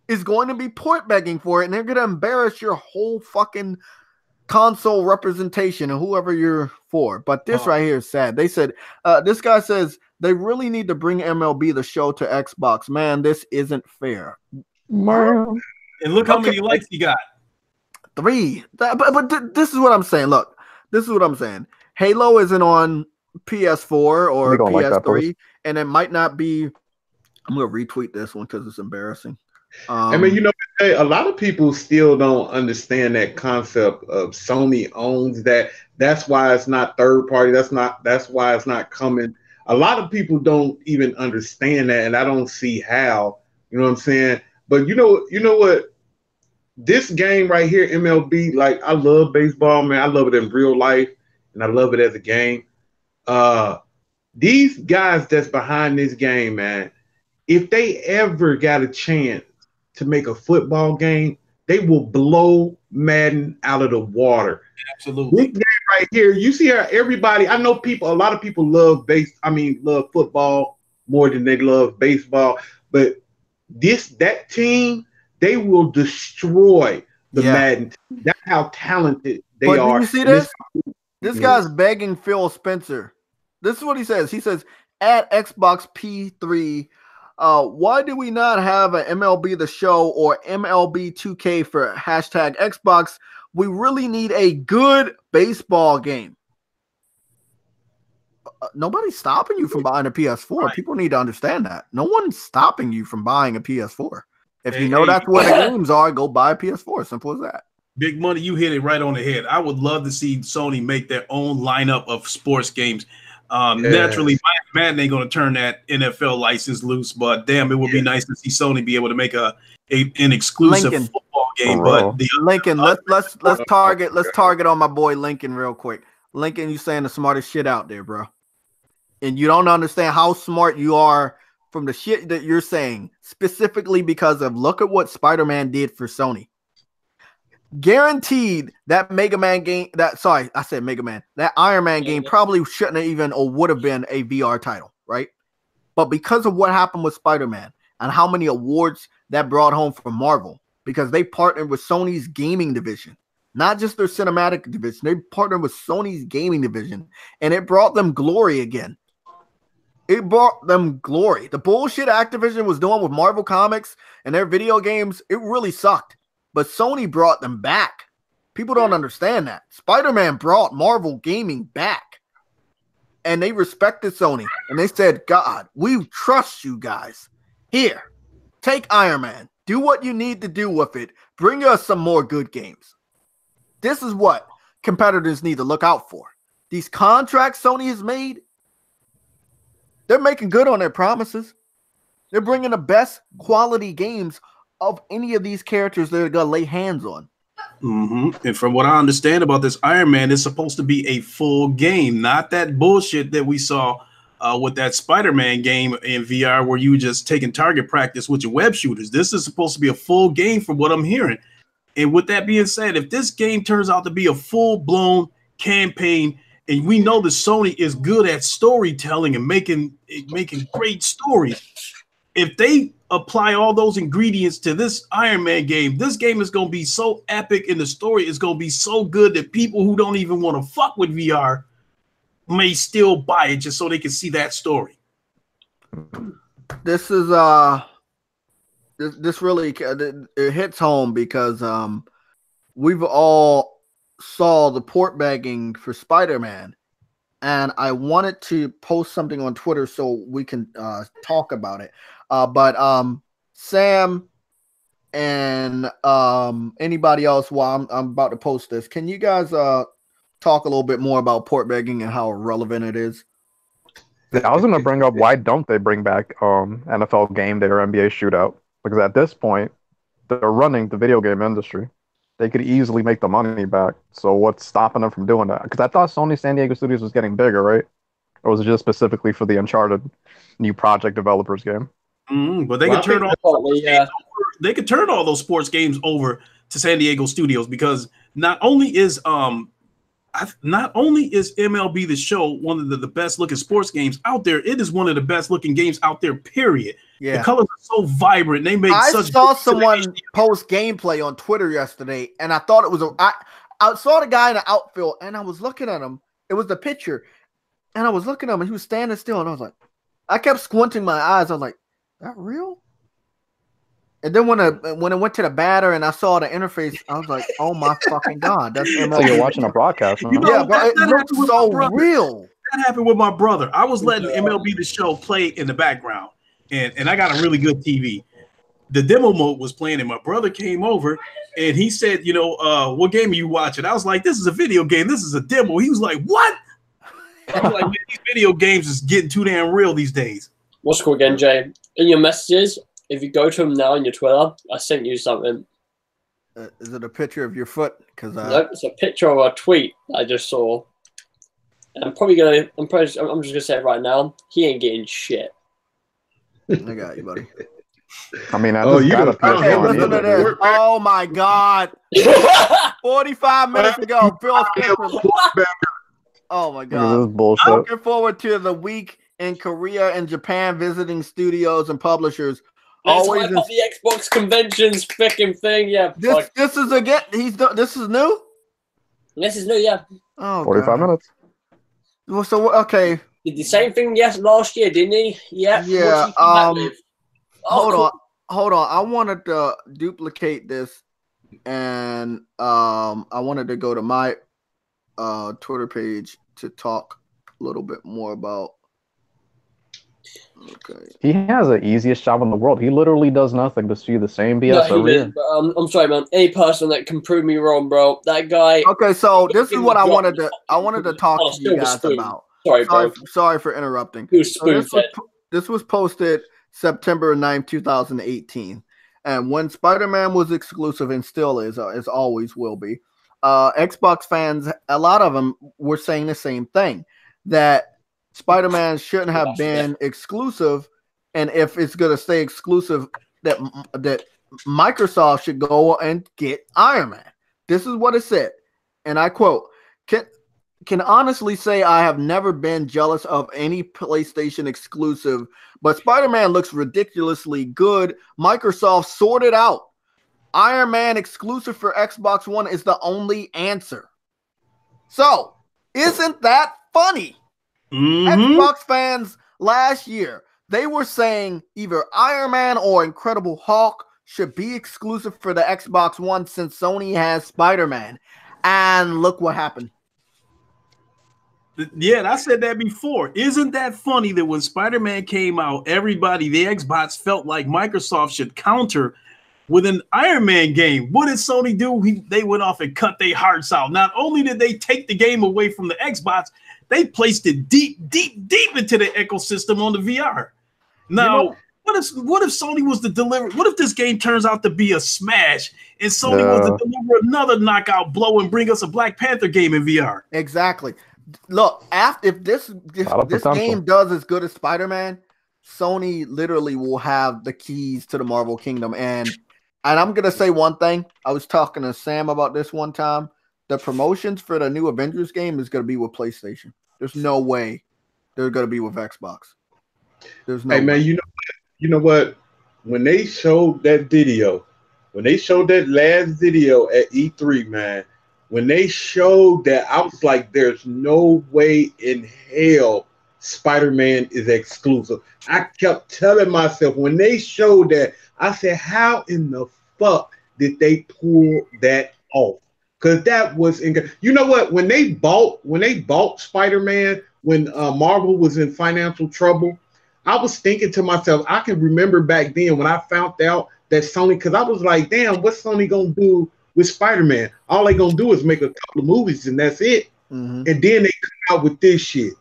is going to be port begging for it and they're going to embarrass your whole fucking console representation and whoever you're for. But this right here is sad. They said, this guy says they really need to bring MLB The Show to Xbox. Man, this isn't fair. Man. And look how many likes he got. 3. But this is what I'm saying. Look, this is what I'm saying. Halo isn't on PS4 or PS3, like and it might not be. I'm gonna retweet this one because it's embarrassing. I mean, you know, a lot of people still don't understand that concept of Sony owns that. That's why it's not third party. That's why it's not coming. A lot of people don't even understand that, and I don't see how. You know what I'm saying? But you know what? This game right here, MLB, like I love baseball, man. I love it in real life, and I love it as a game. These guys that's behind this game, man, if they ever got a chance to make a football game, they will blow Madden out of the water. Absolutely. This game right here, you see how everybody, I know people, a lot of people love love football more than they love baseball, but that team, they will destroy the Madden team. That's how talented they are. You see this? This guy's begging Phil Spencer. This is what he says. He says, at Xbox P3, why do we not have an MLB The Show or MLB 2K for hashtag Xbox? We really need a good baseball game. Nobody's stopping you from buying a PS4. Right. People need to understand that. No one's stopping you from buying a PS4. If you know that's where the games are, go buy a PS4. Simple as that. Big money, you hit it right on the head. I would love to see Sony make their own lineup of sports games. Naturally, Madden ain't going to turn that NFL license loose, but damn, it would be nice to see Sony be able to make an exclusive football game. But Lincoln, let's target on my boy Lincoln real quick. Lincoln, you saying the smartest shit out there, bro, and you don't understand how smart you are from the shit that you're saying, specifically because of look at what Spider-Man did for Sony. Guaranteed that Mega Man game, that Iron Man game probably shouldn't have even or would have been a VR title, right? But because of what happened with Spider-Man and how many awards that brought home for Marvel, because they partnered with Sony's gaming division, not just their cinematic division, they partnered with Sony's gaming division, and it brought them glory again. It brought them glory. The bullshit Activision was doing with Marvel Comics and their video games, it really sucked. But Sony brought them back. People don't understand that. Spider-Man brought Marvel gaming back. And they respected Sony. And they said, God, we trust you guys. Here, take Iron Man. Do what you need to do with it. Bring us some more good games. This is what competitors need to look out for. These contracts Sony has made, they're making good on their promises. They're bringing the best quality games of any of these characters they're going to lay hands on. Mm-hmm. And from what I understand about this Iron Man, it's supposed to be a full game, not that bullshit that we saw with that Spider-Man game in VR where you were just taking target practice with your web shooters. This is supposed to be a full game from what I'm hearing. And with that being said, if this game turns out to be a full-blown campaign, and we know that Sony is good at storytelling and making great stories, if they apply all those ingredients to this Iron Man game, this game is going to be so epic and the story is going to be so good that people who don't even want to fuck with VR may still buy it just so they can see that story. This is this really it hits home because we've all saw the port bagging for Spider-Man, and I wanted to post something on Twitter so we can talk about it. But Sam and anybody else, while I'm about to post this, can you guys talk a little bit more about port begging and how relevant it is? I was going to bring up, why don't they bring back NFL Game Day or NBA Shootout? Because at this point, they're running the video game industry. They could easily make the money back. So what's stopping them from doing that? Because I thought Sony San Diego Studios was getting bigger, right? Or was it just specifically for the Uncharted new project developers game? But they could turn they could turn all those sports games over to San Diego Studios, because not only is MLB The Show one of the best looking sports games out there, it is one of the best looking games out there, period. Yeah. The colors are so vibrant. They make I saw someone post gameplay on Twitter yesterday, and I thought it was I saw the guy in the outfield, and I was looking at him. It was the pitcher, and I was looking at him, and he was standing still, and I was like, I kept squinting my eyes. I was like, is that real? And then when it went to the batter and I saw the interface, I was like, oh my fucking God. That's MLB. So you're watching a broadcast. Huh? Yeah, but it looks so real. That happened with my brother. I was letting MLB The Show play in the background, and I got a really good TV. The demo mode was playing, and my brother came over, and he said, what game are you watching? I was like, this is a video game. This is a demo. He was like, what? I was like, man, these video games is getting too damn real these days. What's cool again, Jay? In your messages, if you go to them now on your Twitter, I sent you something. Is it a picture of your foot? Nope, it's a picture of a tweet I just saw. And I'm just gonna say it right now. He ain't getting shit. I got you, buddy. I mean, I just got a PS4. Okay, listen to this. Oh my God! 45 minutes ago, Phil Spencer. Oh my God! This is bullshit. I'm looking forward to the week in Korea and Japan, visiting studios and publishers. Always the Xbox conventions freaking thing. Yeah. This is again. This is new. This is new. Yeah. Oh, 45 minutes. Well, so okay. Did the same thing last year, didn't he? Yeah. Yeah. Hold on. I wanted to duplicate this, and I wanted to go to my Twitter page to talk a little bit more about. Okay. He has the easiest job in the world. He literally does nothing to see the same BS every year. I'm sorry, man. Any person that can prove me wrong, bro. That guy. Okay, so this is what I wanted to talk to you guys about. Sorry, bro. Sorry for interrupting. This was posted September 9th, 2018. And when Spider-Man was exclusive and still is, as always will be, Xbox fans, a lot of them were saying the same thing, that Spider-Man shouldn't have been exclusive, and if it's going to stay exclusive, that Microsoft should go and get Iron Man. This is what it said, and I quote, can honestly say I have never been jealous of any PlayStation exclusive, but Spider-Man looks ridiculously good. Microsoft sorted out. Iron Man exclusive for Xbox One is the only answer. So, isn't that funny? Xbox fans last year, they were saying either Iron Man or Incredible Hulk should be exclusive for the Xbox One since Sony has Spider-Man. And look what happened. Yeah, I said that before. Isn't that funny that when Spider-Man came out, everybody, the Xbox, felt like Microsoft should counter with an Iron Man game? What did Sony do? They went off and cut their hearts out. Not only did they take the game away from the Xbox, they placed it deep into the ecosystem on the VR. Now, what if Sony was to deliver? What if this game turns out to be a smash and Sony was to deliver another knockout blow and bring us a Black Panther game in VR? Exactly. Look, if this game does as good as Spider-Man, Sony literally will have the keys to the Marvel Kingdom. And I'm gonna say one thing. I was talking to Sam about this one time. The promotions for the new Avengers game is going to be with PlayStation. There's no way they're going to be with Xbox. There's no way. Man, you know what? When they showed that video, when they showed that last video at E3, man, when they showed that, I was like, there's no way in hell Spider-Man is exclusive. I kept telling myself when they showed that, I said, how in the fuck did they pull that off? Because that was, you know what? When they bought Spider-Man, when Marvel was in financial trouble, I was thinking to myself, I can remember back then when I found out that Sony, because I was like, damn, what's Sony gonna do with Spider-Man? All they gonna do is make a couple of movies and that's it. And then they come out with this shit.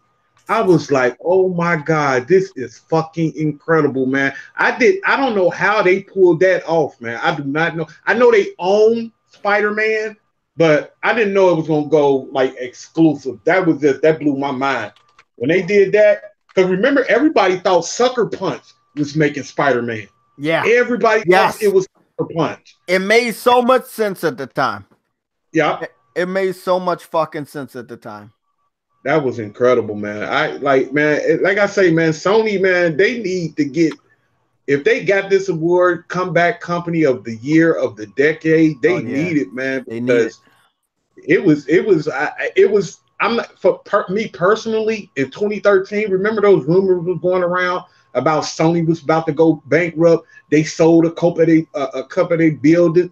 I was like, oh my God, this is fucking incredible, man. I don't know how they pulled that off, man. I do not know. I know they own Spider-Man, but I didn't know it was gonna go like exclusive. That blew my mind when they did that. Because remember, everybody thought Sucker Punch was making Spider-Man. Yeah, everybody thought it was Sucker Punch. It made so much sense at the time. Yeah, it made so much fucking sense at the time. That was incredible, man. Like I say, man, Sony, man, they need to get. If they got this award, Comeback Company of the Year of the Decade, they need it, man. Because it was. I'm not me personally in 2013. Remember those rumors was going around about Sony was about to go bankrupt. They sold a couple of their buildings.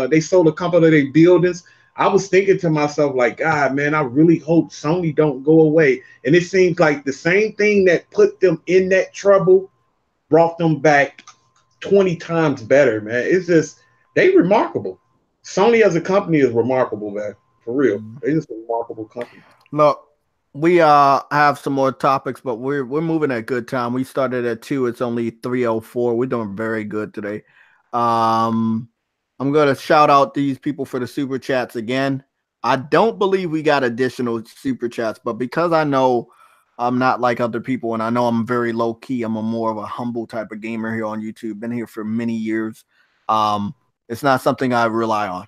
They sold a couple of their buildings. I was thinking to myself, like, God, man, I really hope Sony don't go away. And it seems like the same thing that put them in that trouble brought them back 20 times better, man. It's just, they remarkable. Sony as a company is remarkable, man. For real. They're just a remarkable company. Look, we have some more topics, but we're moving at a good time. We started at 2. It's only 3:04. We're doing very good today. I'm going to shout out these people for the super chats again. I don't believe we got additional super chats, but because I know I'm not like other people and I know I'm very low key, I'm more of a humble type of gamer here on YouTube. Been here for many years. It's not something I rely on.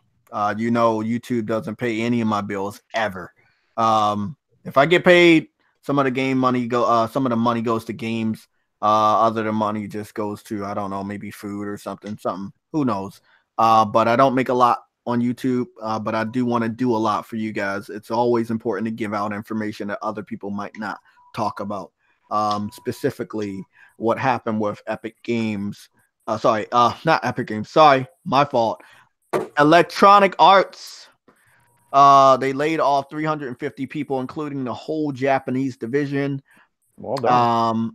YouTube doesn't pay any of my bills ever. If I get paid, some of the money goes to games. Other than money just goes to, I don't know, maybe food or something, who knows. But I don't make a lot on YouTube, but I do want to do a lot for you guys. It's always important to give out information that other people might not talk about. Specifically what happened with Epic Games. Not Epic Games. Sorry, my fault. Electronic Arts. They laid off 350 people, including the whole Japanese division. Well done.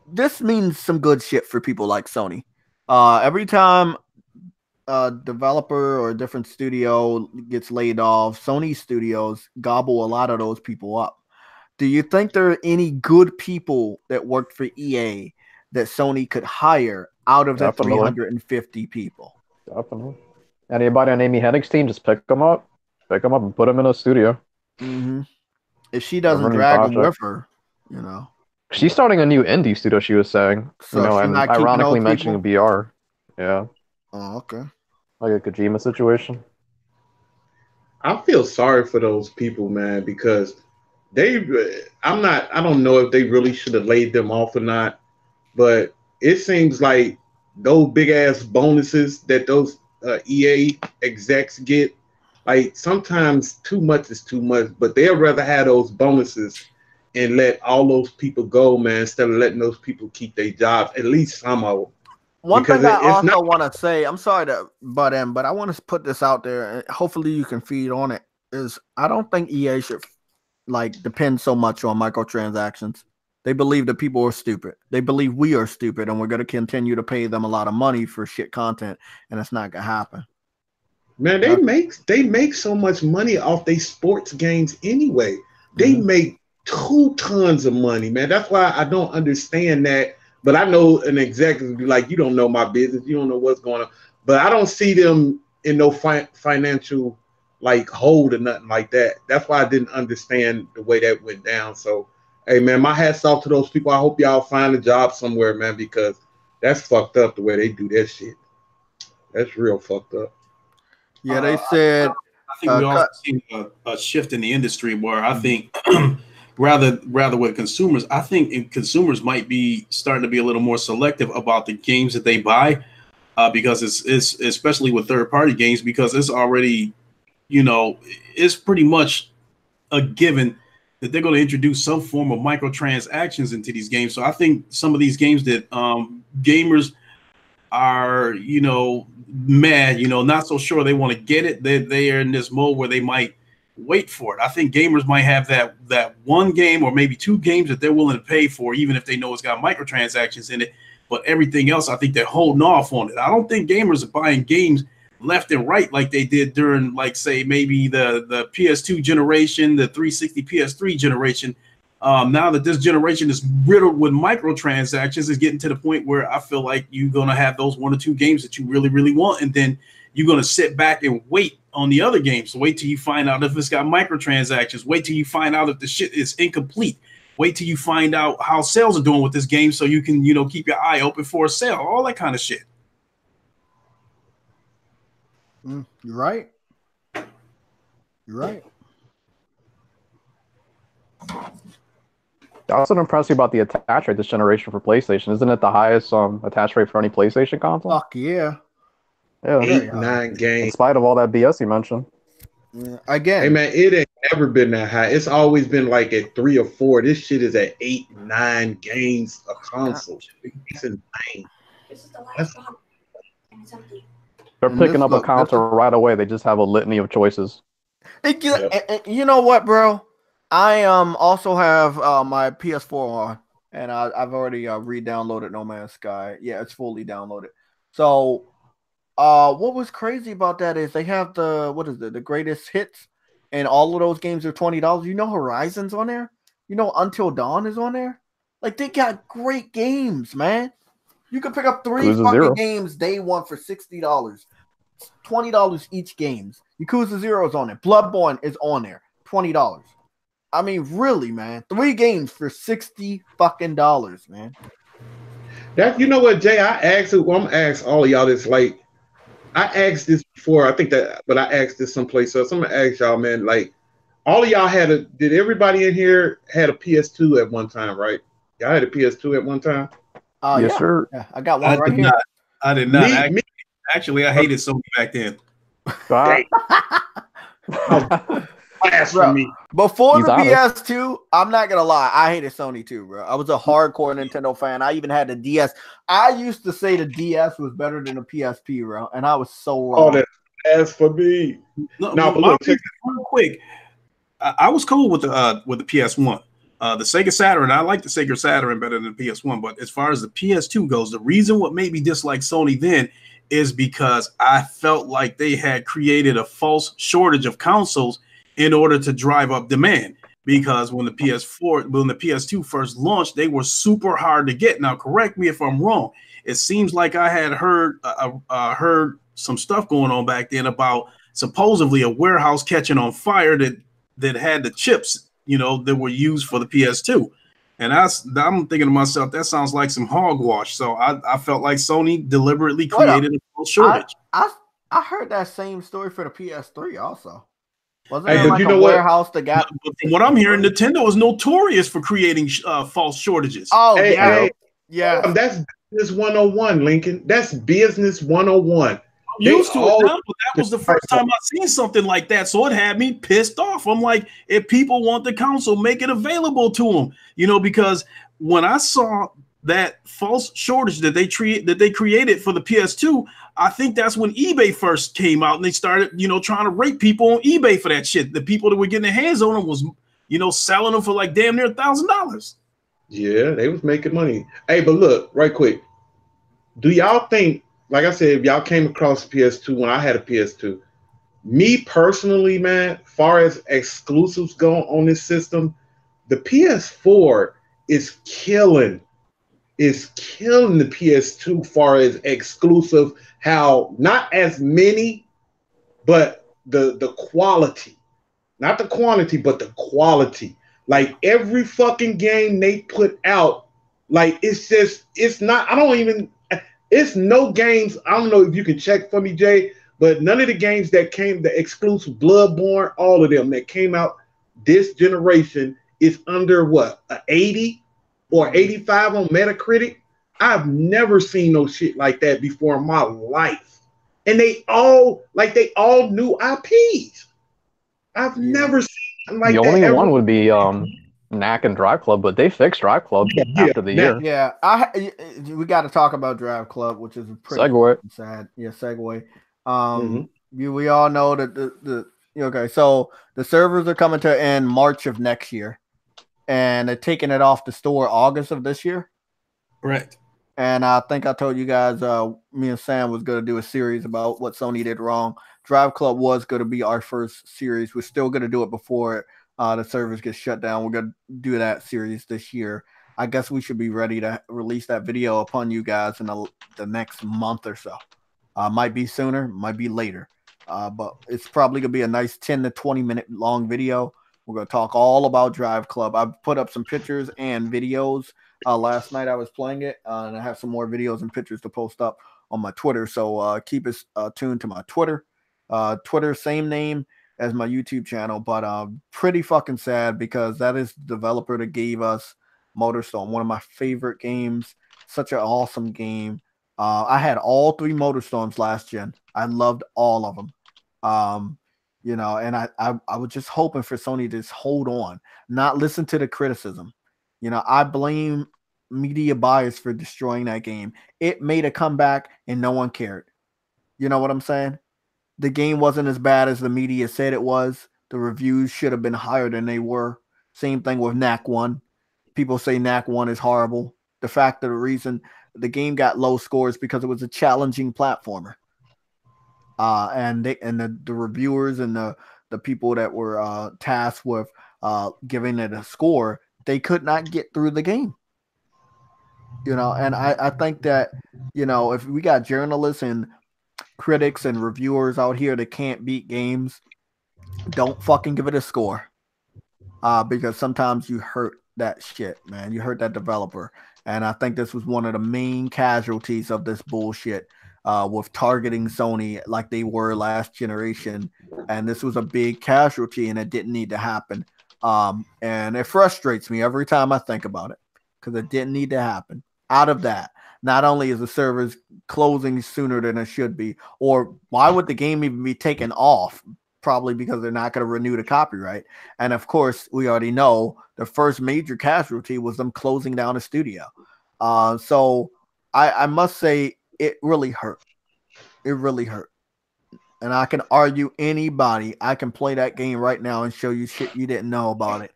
This means some good shit for people like Sony. Every time a developer or a different studio gets laid off, Sony studios gobble a lot of those people up. Do you think there are any good people that worked for EA that Sony could hire out of the 350 people? Definitely. Anybody on Amy Hennig's team, just pick them up and put them in a studio. Mm-hmm. If she doesn't drag them with her, She's starting a new indie studio, she was saying. So and ironically mentioning VR. Yeah. Oh, okay. Like a Kojima situation. I feel sorry for those people, man, because I don't know if they really should have laid them off or not, but it seems like those big ass bonuses that those EA execs get, like sometimes too much is too much, but they'd rather have those bonuses and let all those people go, man, instead of letting those people keep their jobs, at least some of them. One thing I also want to say, I'm sorry to butt in, but I want to put this out there, and hopefully you can feed on it, is I don't think EA should depend so much on microtransactions. They believe that people are stupid. They believe we are stupid, and we're going to continue to pay them a lot of money for shit content, and it's not going to happen. Man, they make so much money off their sports games anyway. They make 2 tons of money, man. That's why I don't understand that. But I know an executive be like, you don't know my business. You don't know what's going on. But I don't see them in no financial hold or nothing like that. That's why I didn't understand the way that went down. So, hey, man, my hat's off to those people. I hope y'all find a job somewhere, man, because that's fucked up the way they do that shit. That's real fucked up. Yeah, they said. I think we also see a shift in the industry where I think rather with consumers, I think consumers might be starting to be a little more selective about the games that they buy, because it's especially with third-party games, because it's already, it's pretty much a given that they're going to introduce some form of microtransactions into these games. So I think some of these games that gamers are, mad, not so sure they want to get it, they are in this mode where they might wait for it. I think gamers might have that one game or maybe 2 games that they're willing to pay for, even if they know it's got microtransactions in it. But everything else, I think they're holding off on it. I don't think gamers are buying games left and right like they did during, say, maybe the PS2 generation, the 360 PS3 generation. Now that this generation is riddled with microtransactions, is getting to the point where I feel like you're going to have those 1 or 2 games that you really, really want, and then you're going to sit back and wait on the other games. So wait till you find out if it's got microtransactions. Wait till you find out if the shit is incomplete. Wait till you find out how sales are doing with this game so you can, keep your eye open for a sale. All that kind of shit. You're right. You're right. That's what impressed me about the attach rate this generation for PlayStation. Isn't it the highest attach rate for any PlayStation console? Fuck yeah. Yeah, 8, 9 games. In spite of all that BS you mentioned. Yeah. Again. Hey, man, it ain't never been that high. It's always been at 3 or 4. This shit is at 8, 9 games a console. It's insane. This is the last one. And it's empty. They're And picking this up a look, this console right away. They just have a litany of choices. you know what, bro? I also have my PS4 on, and I've already re-downloaded No Man's Sky. Yeah, it's fully downloaded. So, what was crazy about that is they have the greatest hits, and all of those games are $20. You know, Horizon's on there. You know, Until Dawn is on there. Like they got great games, man. You can pick up 3 Yakuza fucking 0. games day one for $60. $20 each games. Yakuza 0 is on there. Bloodborne is on there. $20. I mean, really, man. 3 games for $60 fucking dollars, man. That, you know what, Jay? I asked. Well, I'm gonna ask all of y'all this. Like, I asked this before. I think that, but I asked this someplace else. I'm gonna ask y'all, man. Like, all of y'all had a. Did everybody in here had a PS2 at one time, right? Y'all had a PS2 at one time. Yes, Yeah. sir. Yeah, I got one right here. I did not. Me, Actually, I hated Sony back then. blasphemy. Before He's the honest. PS2, I'm not gonna lie, I hated Sony too, bro. I was a hardcore Nintendo fan. I even had the DS. I used to say the DS was better than the PSP, bro, and I was so wrong. Oh, that's blasphemy. No, Now, but my look, check real quick. I was cool with the PS1. The Sega Saturn, I like the Sega Saturn better than the PS1. But as far as the PS2 goes, the reason what made me dislike Sony then is because I felt like they had created a false shortage of consoles in order to drive up demand. Because when the PS2 first launched, they were super hard to get. Now, correct me if I'm wrong. It seems like I had heard some stuff going on back then about supposedly a warehouse catching on fire that had the chips, that were used for the PS2. And I'm thinking to myself, that sounds like some hogwash. So I felt like Sony deliberately created a false shortage. I heard that same story for the PS3 also. Wasn't Hey, there but like you a know what? warehouse that got? But from what I'm hearing, Nintendo is notorious for creating false shortages. Oh Hey, yeah, hey, yeah. that's business 101, Lincoln. That's business 101. I'm They used to it all now, but that was the first time I seen something like that. So it had me pissed off. I'm like, if people want the console, make it available to them. Because when I saw that false shortage that they created for the PS2, I think that's when eBay first came out and they started, trying to rate people on eBay for that shit. The people that were getting their hands on them was, selling them for like damn near $1,000. Yeah, they was making money. Hey, but look, right quick. Do y'all think, like I said, if y'all came across the PS2 when I had a PS2, me personally, man, far as exclusives go on this system, the PS4 is killing the PS2 far as exclusive, how not as many, but the quality. Not the quantity, but the quality. Like every fucking game they put out, like it's no games. I don't know if you can check for me, Jay, but none of the games that came, the exclusive Bloodborne, all of them that came out this generation is under what, a 80 or 85 on Metacritic. I've never seen no shit like that before in my life. And they all new IPs. I've never seen like the that only ever. one would be Knack and Driveclub, but they fixed Driveclub after the year. Yeah, we got to talk about Driveclub, which is a pretty Segue. sad. Yeah, segue. We all know that okay, so the servers are coming to end March of next year, and they're taking it off the store August of this year. Correct. And I think I told you guys, me and Sam was going to do a series about what Sony did wrong. Driveclub was going to be our first series. We're still going to do it before the servers get shut down. We're going to do that series this year. I guess we should be ready to release that video upon you guys in the next month or so. Might be sooner, might be later. But it's probably going to be a nice 10 to 20 minute long video. We're going to talk all about Driveclub. I've put up some pictures and videos. Last night I was playing it, and I have some more videos and pictures to post up on my Twitter. So keep it tuned to my Twitter. Twitter, same name as my YouTube channel, but pretty fucking sad because that is the developer that gave us Motorstorm, one of my favorite games. Such an awesome game. I had all 3 Motorstorms last gen. I loved all of them. And I was just hoping for Sony to just hold on, not listen to the criticism. I blame media bias for destroying that game. It made a comeback and no one cared. You know what I'm saying? The game wasn't as bad as the media said it was. The reviews should have been higher than they were. Same thing with Knack 1. People say Knack 1 is horrible. The fact of the reason the game got low scores because it was a challenging platformer. And the reviewers and the people that were tasked with giving it a score, they could not get through the game. And I think that, if we got journalists and critics and reviewers out here that can't beat games, don't fucking give it a score. Because sometimes you hurt that shit, man. You hurt that developer. And I think this was one of the main casualties of this bullshit with targeting Sony like they were last generation. And this was a big casualty, and it didn't need to happen. And it frustrates me every time I think about it because it didn't need to happen. Out of that, not only is the servers closing sooner than it should be, or why would the game even be taken off? Probably because they're not going to renew the copyright. And of course, we already know the first major casualty was them closing down a studio. So I must say it really hurt. It really hurt. And I can argue anybody. I can play that game right now and show you shit you didn't know about it.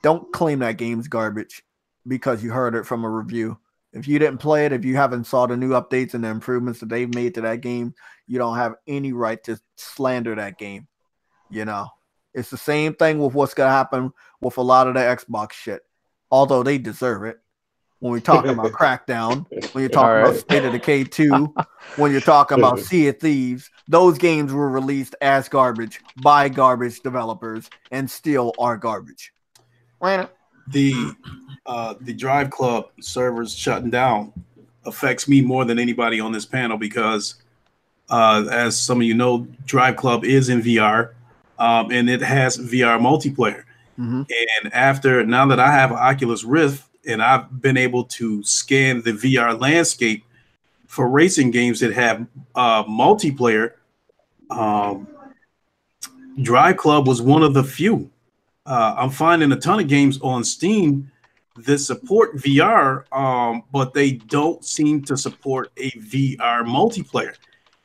Don't claim that game's garbage because you heard it from a review. If you didn't play it, if you haven't saw the new updates and the improvements that they've made to that game, you don't have any right to slander that game. It's the same thing with what's going to happen with a lot of the Xbox shit, although they deserve it. When we're talking about Crackdown, when you're talking about State of Decay 2, when you're talking about Sea of Thieves, those games were released as garbage by garbage developers and still are garbage. The Driveclub servers shutting down affects me more than anybody on this panel because, as some of you know, Driveclub is in VR. And it has VR multiplayer. Mm-hmm. And now that I have an Oculus Rift and I've been able to scan the VR landscape for racing games that have multiplayer, Driveclub was one of the few. I'm finding a ton of games on Steam that support VR, but they don't seem to support a VR multiplayer.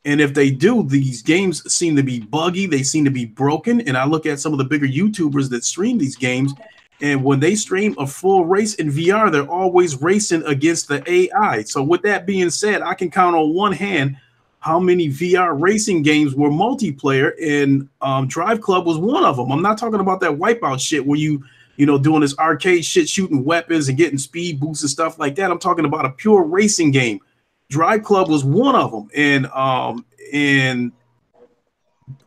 And if they do, these games seem to be buggy. They seem to be broken. And I look at some of the bigger YouTubers that stream these games. And when they stream a full race in VR, they're always racing against the AI. So with that being said, I can count on one hand how many VR racing games were multiplayer. And Driveclub was one of them. I'm not talking about that Wipeout shit where you doing this arcade shit, shooting weapons and getting speed boosts and stuff like that. I'm talking about a pure racing game. Driveclub was one of them, and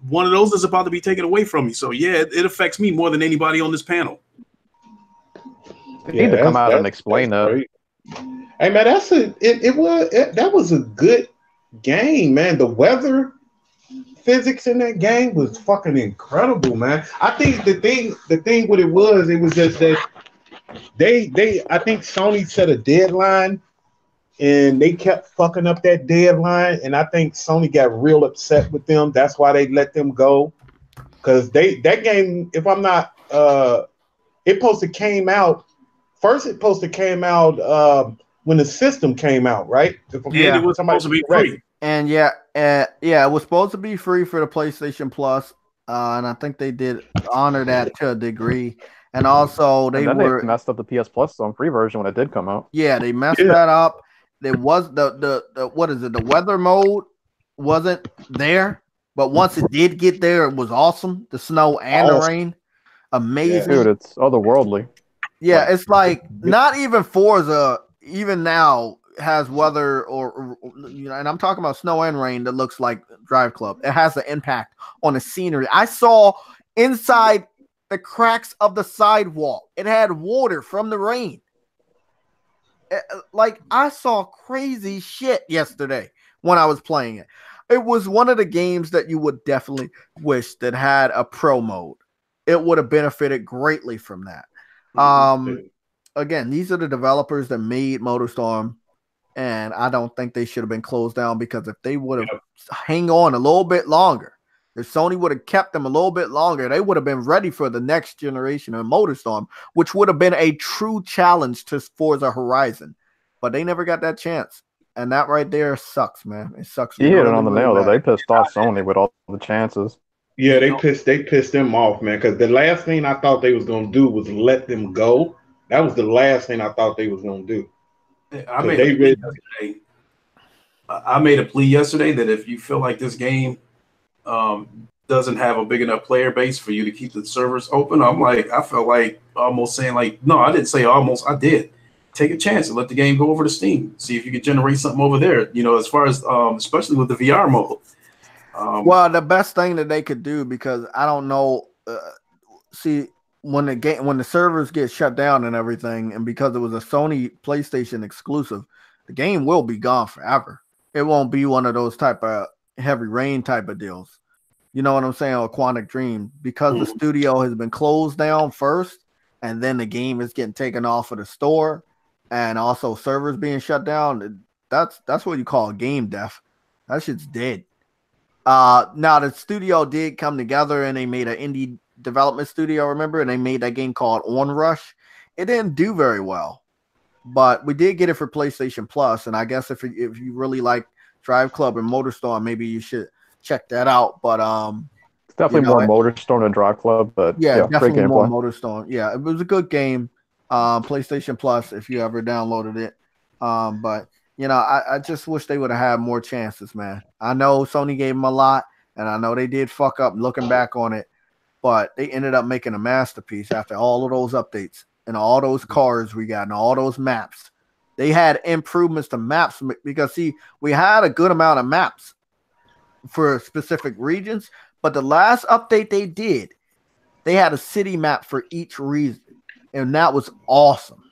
one of those is about to be taken away from me. So yeah, it affects me more than anybody on this panel. They need to come out and explain that. Hey man, that was a good game, man. The weather physics in that game was fucking incredible, man. I think the thing what it was just that I think Sony set a deadline. And they kept fucking up that deadline, and I think Sony got real upset with them. That's why they let them go. Because that game, if I'm not, it supposed to came out first. It supposed to came out when the system came out, right? It was supposed to be free. And it was supposed to be free for the PlayStation Plus, and I think they did honor that to a degree. And also they messed up the PS Plus on free version when it did come out. Yeah, they messed that up. There was the what is it? The weather mode wasn't there, but once it did get there, it was awesome. The snow and the rain, amazing. Dude, it's otherworldly. Yeah, it's like not even Forza, even now has weather or and I'm talking about snow and rain that looks like Driveclub. It has an impact on the scenery. I saw inside the cracks of the sidewalk. It had water from the rain. Like I saw crazy shit yesterday when I was playing it. It was one of the games that you would definitely wish that had a pro mode. It would have benefited greatly from that. Again, these are the developers that made MotorStorm, and I don't think they should have been closed down because if they would have hang on a little bit longer, if Sony would have kept them a little bit longer, they would have been ready for the next generation of MotorStorm, which would have been a true challenge to Forza Horizon. But they never got that chance. And that right there sucks, man. It sucks. You hit it really, on the really nail, though. bad. They pissed off Sony with all the chances. Yeah, they pissed them off, man. Because the last thing I thought they was gonna do was let them go. That was the last thing I thought they was gonna do. I made a plea yesterday that if you feel like this game doesn't have a big enough player base for you to keep the servers open, I felt like almost saying like, no, I didn't say almost, I did. Take a chance and let the game go over to Steam. See if you could generate something over there. You know, as far as especially with the VR mode. Well, the best thing that they could do, because I don't know, see, when the servers get shut down and everything, and because it was a Sony PlayStation exclusive, the game will be gone forever. It won't be one of those type of heavy rain type of deals. You know what I'm saying? Or Quantic Dream, because the studio has been closed down first, and then the game is getting taken off of the store, and also servers being shut down. That's what you call game death. That shit's dead. Now the studio did come together and they made an indie development studio, remember? And they made that game called Onrush. It didn't do very well, but we did get it for PlayStation Plus. And I guess if you really like Driveclub and MotorStorm, maybe you should check that out. But it's definitely more MotorStorm than Driveclub, but yeah, definitely more MotorStorm. Yeah, it was a good game. PlayStation Plus, if you ever downloaded it. But you know, I just wish they would have had more chances, man. I know Sony gave them a lot, and I know they did fuck up looking back on it, but they ended up making a masterpiece after all of those updates and all those cars we got and all those maps. They had improvements to maps because, see, we had a good amount of maps for specific regions, but the last update they did, they had a city map for each region, and that was awesome.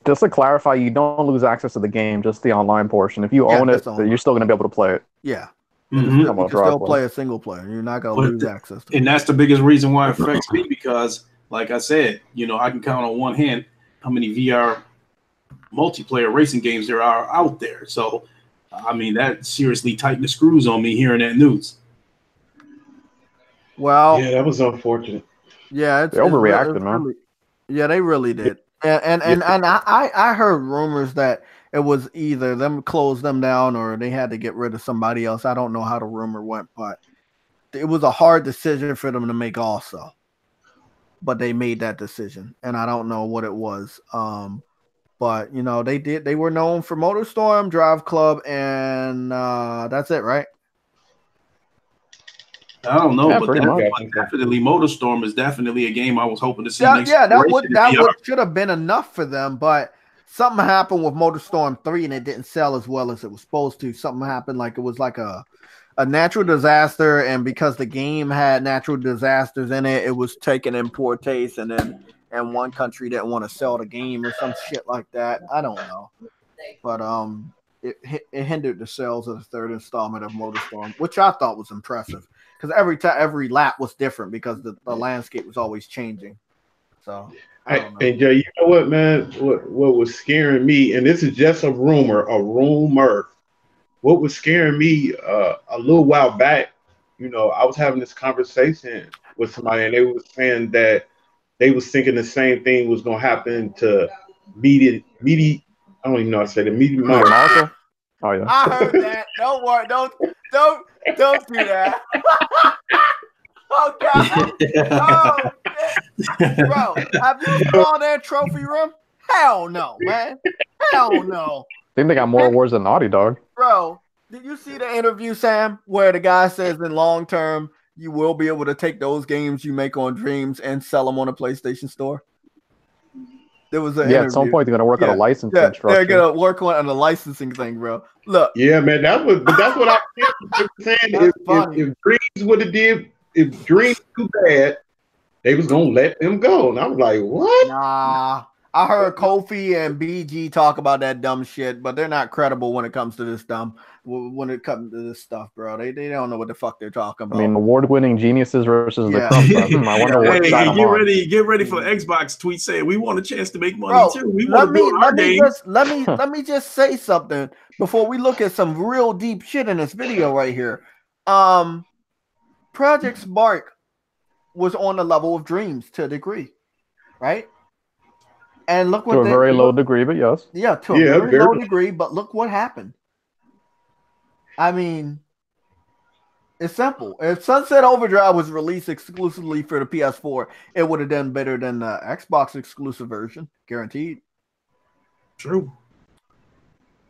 Just to clarify, you don't lose access to the game, just the online portion. If you own it, you're still going to be able to play it. Yeah. You can still play a single player. You're not going to lose access to it. And that's the biggest reason why it affects me, because, like I said, you know, I can count on one hand how many VR multiplayer racing games there are out there. So, I mean, that seriously tightened the screws on me hearing that news. Well, yeah, that was unfortunate. Yeah, they overreacted, man. Really, yeah, they really did. And I heard rumors that it was either them close them down or they had to get rid of somebody else. I don't know how the rumor went, but it was a hard decision for them to make also. But they made that decision, and I don't know what it was. But you know, they were known for MotorStorm, Driveclub, and that's it, right? I don't know, but definitely MotorStorm is definitely a game I was hoping to see. That should have been enough for them, but something happened with MotorStorm 3 and it didn't sell as well as it was supposed to. Something happened, like it was like a natural disaster, and because the game had natural disasters in it, it was taken in poor taste, and one country didn't want to sell the game or some shit like that. I don't know, but it hindered the sales of the third installment of MotorStorm, which I thought was impressive. Because every lap was different because the landscape was always changing. So, and Jay, you know what, man? What was scaring me, and this is just a rumor. What was scaring me a little while back, you know, I was having this conversation with somebody, and they were saying that they was thinking the same thing was going to happen to media. I don't even know how to say the media. Oh yeah, I heard that. Don't worry. Don't do that. Oh God. Oh, bro, have you saw that trophy room? Hell no, man. Hell no. I think they got more awards than Naughty Dog. Bro, did you see the interview, Sam, where the guy says in long term you will be able to take those games you make on Dreams and sell them on a PlayStation Store? There was an interview. At some point they're gonna work on a licensing structure. They're gonna work on a licensing thing, bro. Look. Yeah, man, that's what I was saying. If Dreams would have did, if Dreams too bad, they was gonna let them go. And I was like, what? Nah. I heard Kofi and BG talk about that dumb shit, but they're not credible when it comes to this when it comes to this stuff, bro. They don't know what the fuck they're talking about. I mean, award-winning geniuses versus the Trump. I wonder what get ready for Xbox tweet saying we want a chance to make money too. We want to build our game. Let me just say something before we look at some real deep shit in this video right here. Project Spark was on the level of Dreams to a degree, right? And look what to a very low degree, but yes. Yeah, to a very low degree, but look what happened. I mean, it's simple. If Sunset Overdrive was released exclusively for the PS4, it would have done better than the Xbox exclusive version, guaranteed. True.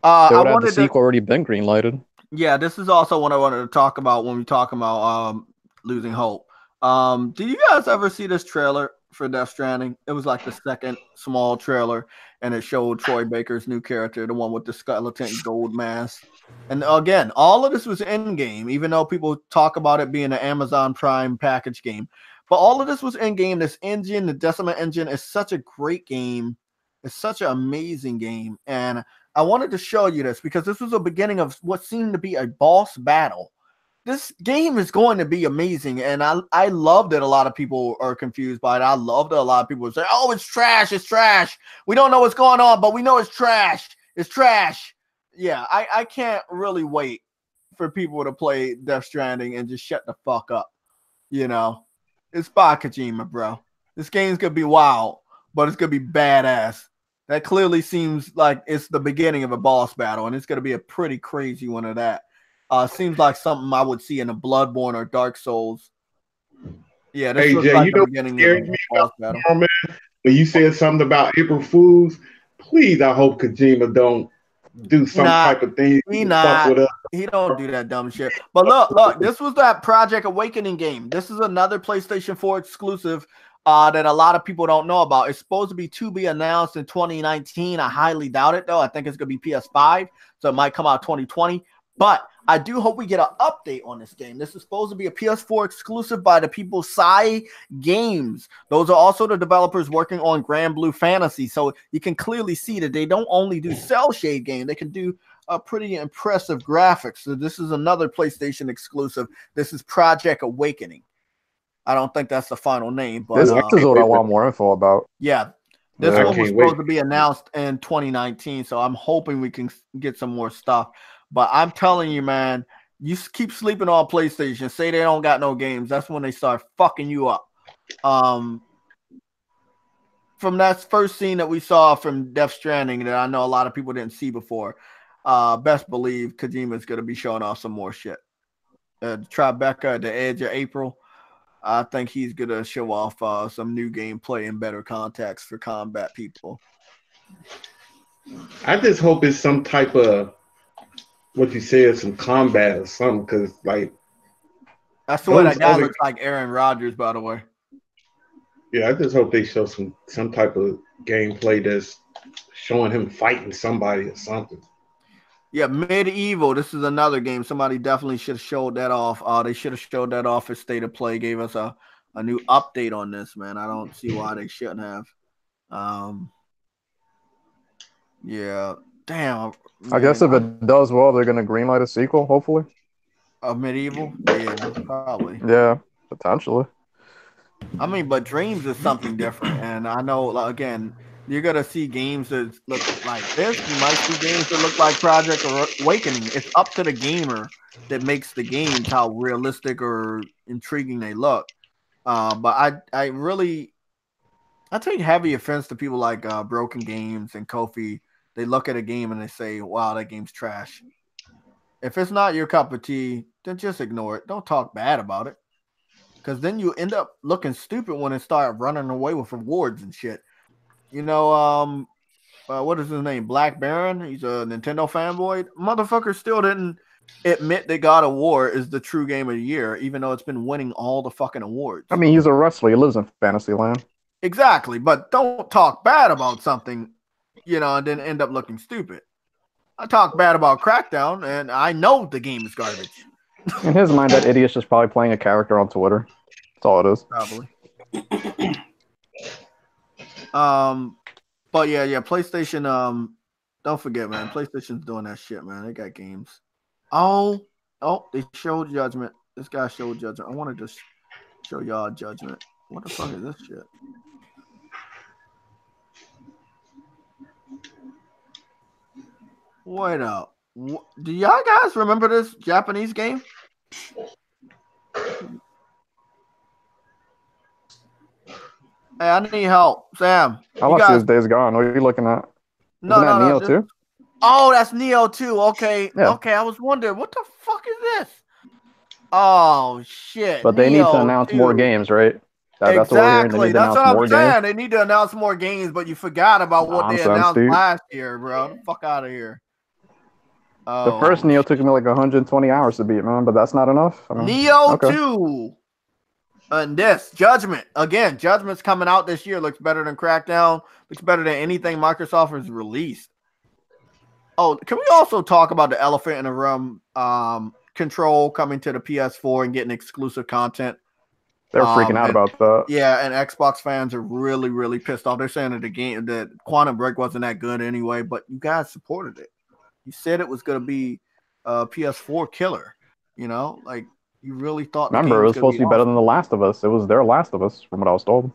They I would have the wanted to. sequel already been greenlighted. Yeah, this is also what I wanted to talk about when we talk about losing hope. Did you guys ever see this trailer for Death Stranding? It was like the second small trailer, and it showed Troy Baker's new character, the one with the skeleton gold mask. And again, all of this was in game, even though people talk about it being an Amazon Prime package game. But all of this was in game. This engine, the Decima engine, is such a great game. It's such an amazing game, and I wanted to show you this because this was the beginning of what seemed to be a boss battle. This game is going to be amazing, and I love that a lot of people are confused by it. I love that a lot of people say, "Oh, it's trash, it's trash. We don't know what's going on, but we know it's trash. It's trash." Yeah, I can't really wait for people to play Death Stranding and just shut the fuck up. You know, it's by Kojima, bro. This game's gonna be wild, but it's gonna be badass. That clearly seems like it's the beginning of a boss battle, and it's going to be a pretty crazy one of that. Seems like something I would see in a Bloodborne or Dark Souls. Yeah, this looks Jay, like you the know beginning what of scares a me boss about battle. man? When you said something about April Fools, please, I hope Kojima don't do some type of thing He to fuck not. with us. He don't do that dumb shit. But look, this was that Project Awakening game. This is another PlayStation 4 exclusive that a lot of people don't know about. It's supposed to be announced in 2019. I highly doubt it, though. I think it's going to be PS5, so it might come out 2020. But I do hope we get an update on this game. This is supposed to be a PS4 exclusive by the people Psy Games. Those are also the developers working on Grand Blue Fantasy. So you can clearly see that they don't only do cell shade game, they can do a pretty impressive graphics. So this is another PlayStation exclusive. This is Project Awakening. I don't think that's the final name, but This is what I want more info about. yeah, this Yeah. one was supposed to be announced in 2019, so I'm hoping we can get some more stuff. But I'm telling you, man, you keep sleeping on PlayStation. Say they don't got no games. That's when they start fucking you up. From that first scene that we saw from Death Stranding that I know a lot of people didn't see before, best believe Kojima's going to be showing off some more shit. Tribeca at the edge of April. I think he's going to show off some new gameplay and better context for combat people. I just hope it's some type of what you said, some combat or something, because like I swear that guy looks like Aaron Rodgers, by the way. Yeah, I just hope they show some type of gameplay that's showing him fighting somebody or something. Yeah, Medieval. This is another game. Somebody definitely should have showed that off. They should have showed that off at State of Play. Gave us a new update on this, man. I don't see why they shouldn't have. Yeah, damn. Man. I guess if it does well, they're gonna greenlight a sequel, hopefully. Of Medieval? Yeah, probably. Yeah, potentially. I mean, but Dreams is something different, and I know, again, you're gonna see games that look like this. You might see games that look like Project Awakening. It's up to the gamer that makes the games how realistic or intriguing they look. But I take heavy offense to people like Broken Games and Kofi. They look at a game and they say, "Wow, that game's trash." If it's not your cup of tea, then just ignore it. Don't talk bad about it. Because then you end up looking stupid when it starts running away with rewards and shit. You know, what is his name? Black Baron? He's a Nintendo fanboy. Motherfucker still didn't admit that God of War is the true game of the year, even though it's been winning all the fucking awards. I mean, he's a wrestler. He lives in Fantasyland. Exactly. But don't talk bad about something, and then end up looking stupid. I talk bad about Crackdown, and I know the game is garbage. In his mind, that idiot's just probably playing a character on Twitter. That's all it is. Probably. But yeah, PlayStation, don't forget, man. PlayStation's doing that shit, man. They got games. Oh, they showed Judgment. This guy showed Judgment. I want to just show y'all Judgment. What the fuck is this shit? Wait up. Do y'all guys remember this Japanese game? Hey, I need help. Sam. I want to see his Days Gone. What are you looking at? No, Isn't that Neo too? Oh, that's Neo too. Okay. Yeah. Okay, I was wondering, what the fuck is this? Oh shit! But they need to Neo announce 2. more games, right? That's what we're hearing. They Exactly. need to That's announce what more I'm saying. games. They need to announce more games, but you forgot about what they Nonsense, announced dude. last year, bro. The fuck out of here. The first Neo took me like 120 hours to beat, man, but that's not enough. Neo okay. 2. And this Judgment again. Judgment's coming out this year. Looks better than Crackdown. Looks better than anything Microsoft has released. Oh, can we also talk about the elephant in the room? Control coming to the PS4 and getting exclusive content. They're freaking out about that. Yeah, and Xbox fans are really, really pissed off. They're saying that that Quantum Break wasn't that good anyway, but you guys supported it. You said it was going to be a PS4 killer. You know, like you really thought. Remember, it was supposed to be better than The Last of Us. It was their Last of Us, from what I was told.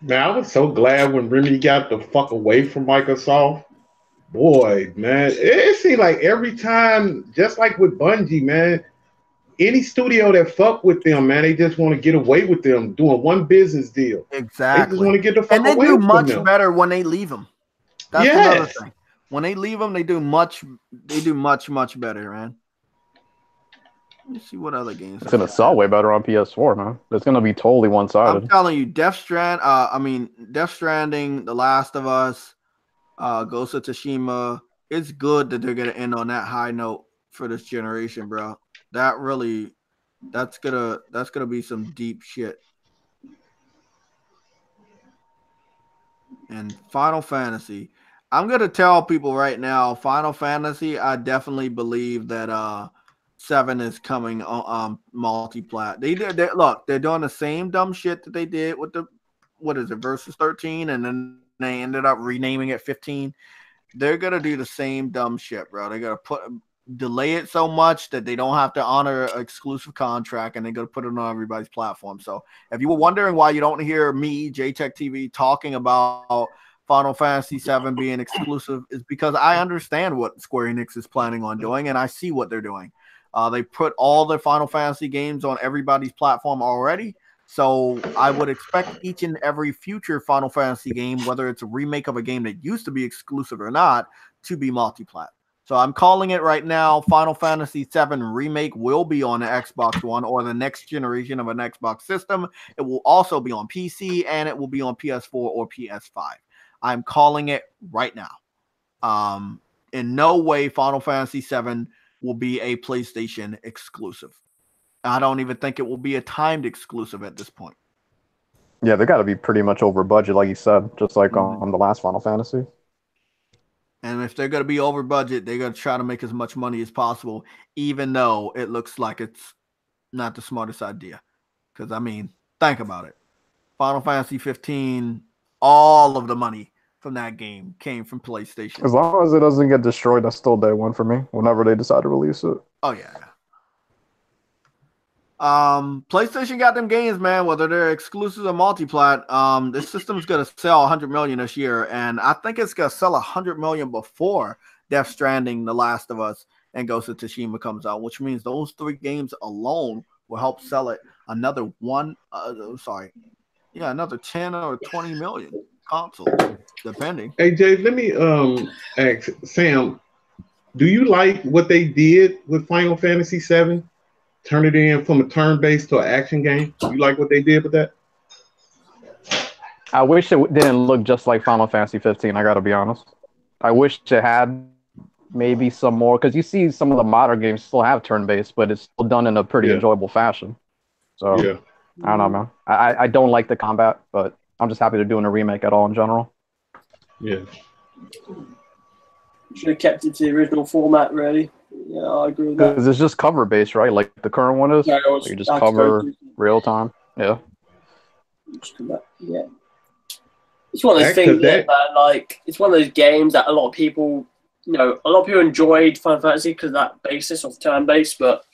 Man, I was so glad when Remedy got the fuck away from Microsoft. Boy, man, it seemed like every time, just like with Bungie, man, any studio that fuck with them, man, they just want to get away with them doing one business deal. Exactly. They just want to get the fuck away from them. And they do much them. better when they leave them. That's another thing. When they leave them, they do much better, man. Let me see what other games. It's gonna sell way better on PS4, man. It's gonna be totally one-sided. I'm telling you, Death Stranding, The Last of Us, Ghost of Tsushima. It's good that they're gonna end on that high note for this generation, bro. That's gonna be some deep shit. And Final Fantasy, I'm gonna tell people right now, Final Fantasy, I definitely believe that 7 is coming on multi-plat. They're doing the same dumb shit that they did with the Versus 13, and then they ended up renaming it 15. They're gonna do the same dumb shit, bro. They're gonna delay it so much that they don't have to honor an exclusive contract, and they're gonna put it on everybody's platform. So if you were wondering why you don't hear me, JayTechTV, talking about Final Fantasy 7 being exclusive, is because I understand what Square Enix is planning on doing, and I see what they're doing. They put all their Final Fantasy games on everybody's platform already. So I would expect each and every future Final Fantasy game, whether it's a remake of a game that used to be exclusive or not, to be multi-plat. So I'm calling it right now. Final Fantasy VII Remake will be on the Xbox One or the next generation of an Xbox system. It will also be on PC, and it will be on PS4 or PS5. I'm calling it right now. In no way Final Fantasy VII will be a PlayStation exclusive. I don't even think it will be a timed exclusive at this point. Yeah, they got to be pretty much over budget, like you said, just like on the last Final Fantasy. And if they're going to be over budget, they're going to try to make as much money as possible, even though it looks like it's not the smartest idea. Because, I mean, think about it. Final Fantasy 15, all of the money from that game came from PlayStation. As long as it doesn't get destroyed, that's still day one for me, whenever they decide to release it. Oh, yeah. PlayStation got them games, man, whether they're exclusive or multi-plat. This system's gonna sell 100 million this year, and I think it's gonna sell 100 million before Death Stranding, The Last of Us, and Ghost of Tsushima comes out, which means those 3 games alone will help sell it another another 10 or 20 million consoles, depending. Hey Jay, let me ask Sam, do you like what they did with Final Fantasy VII? Turn it in from a turn-based to an action game. You like what they did with that? I wish it didn't look just like Final Fantasy 15. I got to be honest. I wish it had maybe some more, because you see some of the modern games still have turn-based, but it's still done in a pretty enjoyable fashion. So I don't know, man. I don't like the combat, but I'm just happy they're doing a remake at all in general. Yeah. Should have kept it to the original format, really. Yeah, I agree with that. Because it's just cover-based, right? Like the current one is? Yeah, you just cover real-time. Yeah. Yeah. It's one of those things that, like, it's one of those games that a lot of people, enjoyed Final Fantasy because of that basis of turn-based, but,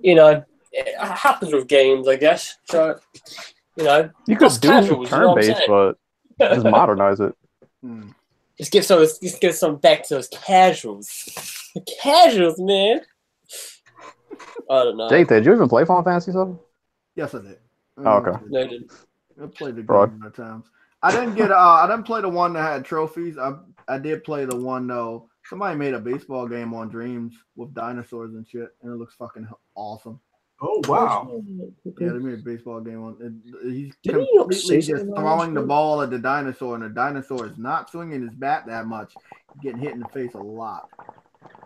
it happens with games, I guess. So, you could do turn-based, but just modernize it. Just give some back to those casuals. The casuals, man. I don't know. Jake, did you even play Final Fantasy 7? Yes, I did. Oh, okay. No, I didn't. I played the game at times. I didn't get. I didn't play the one that had trophies. I did play the one though Somebody made a baseball game on Dreams with dinosaurs and shit, and it looks fucking awesome. Oh wow! Yeah, they made a baseball game on it. He's Did he not completely say just something throwing the last ball at the dinosaur, and the dinosaur is not swinging his bat that much. He's getting hit in the face a lot.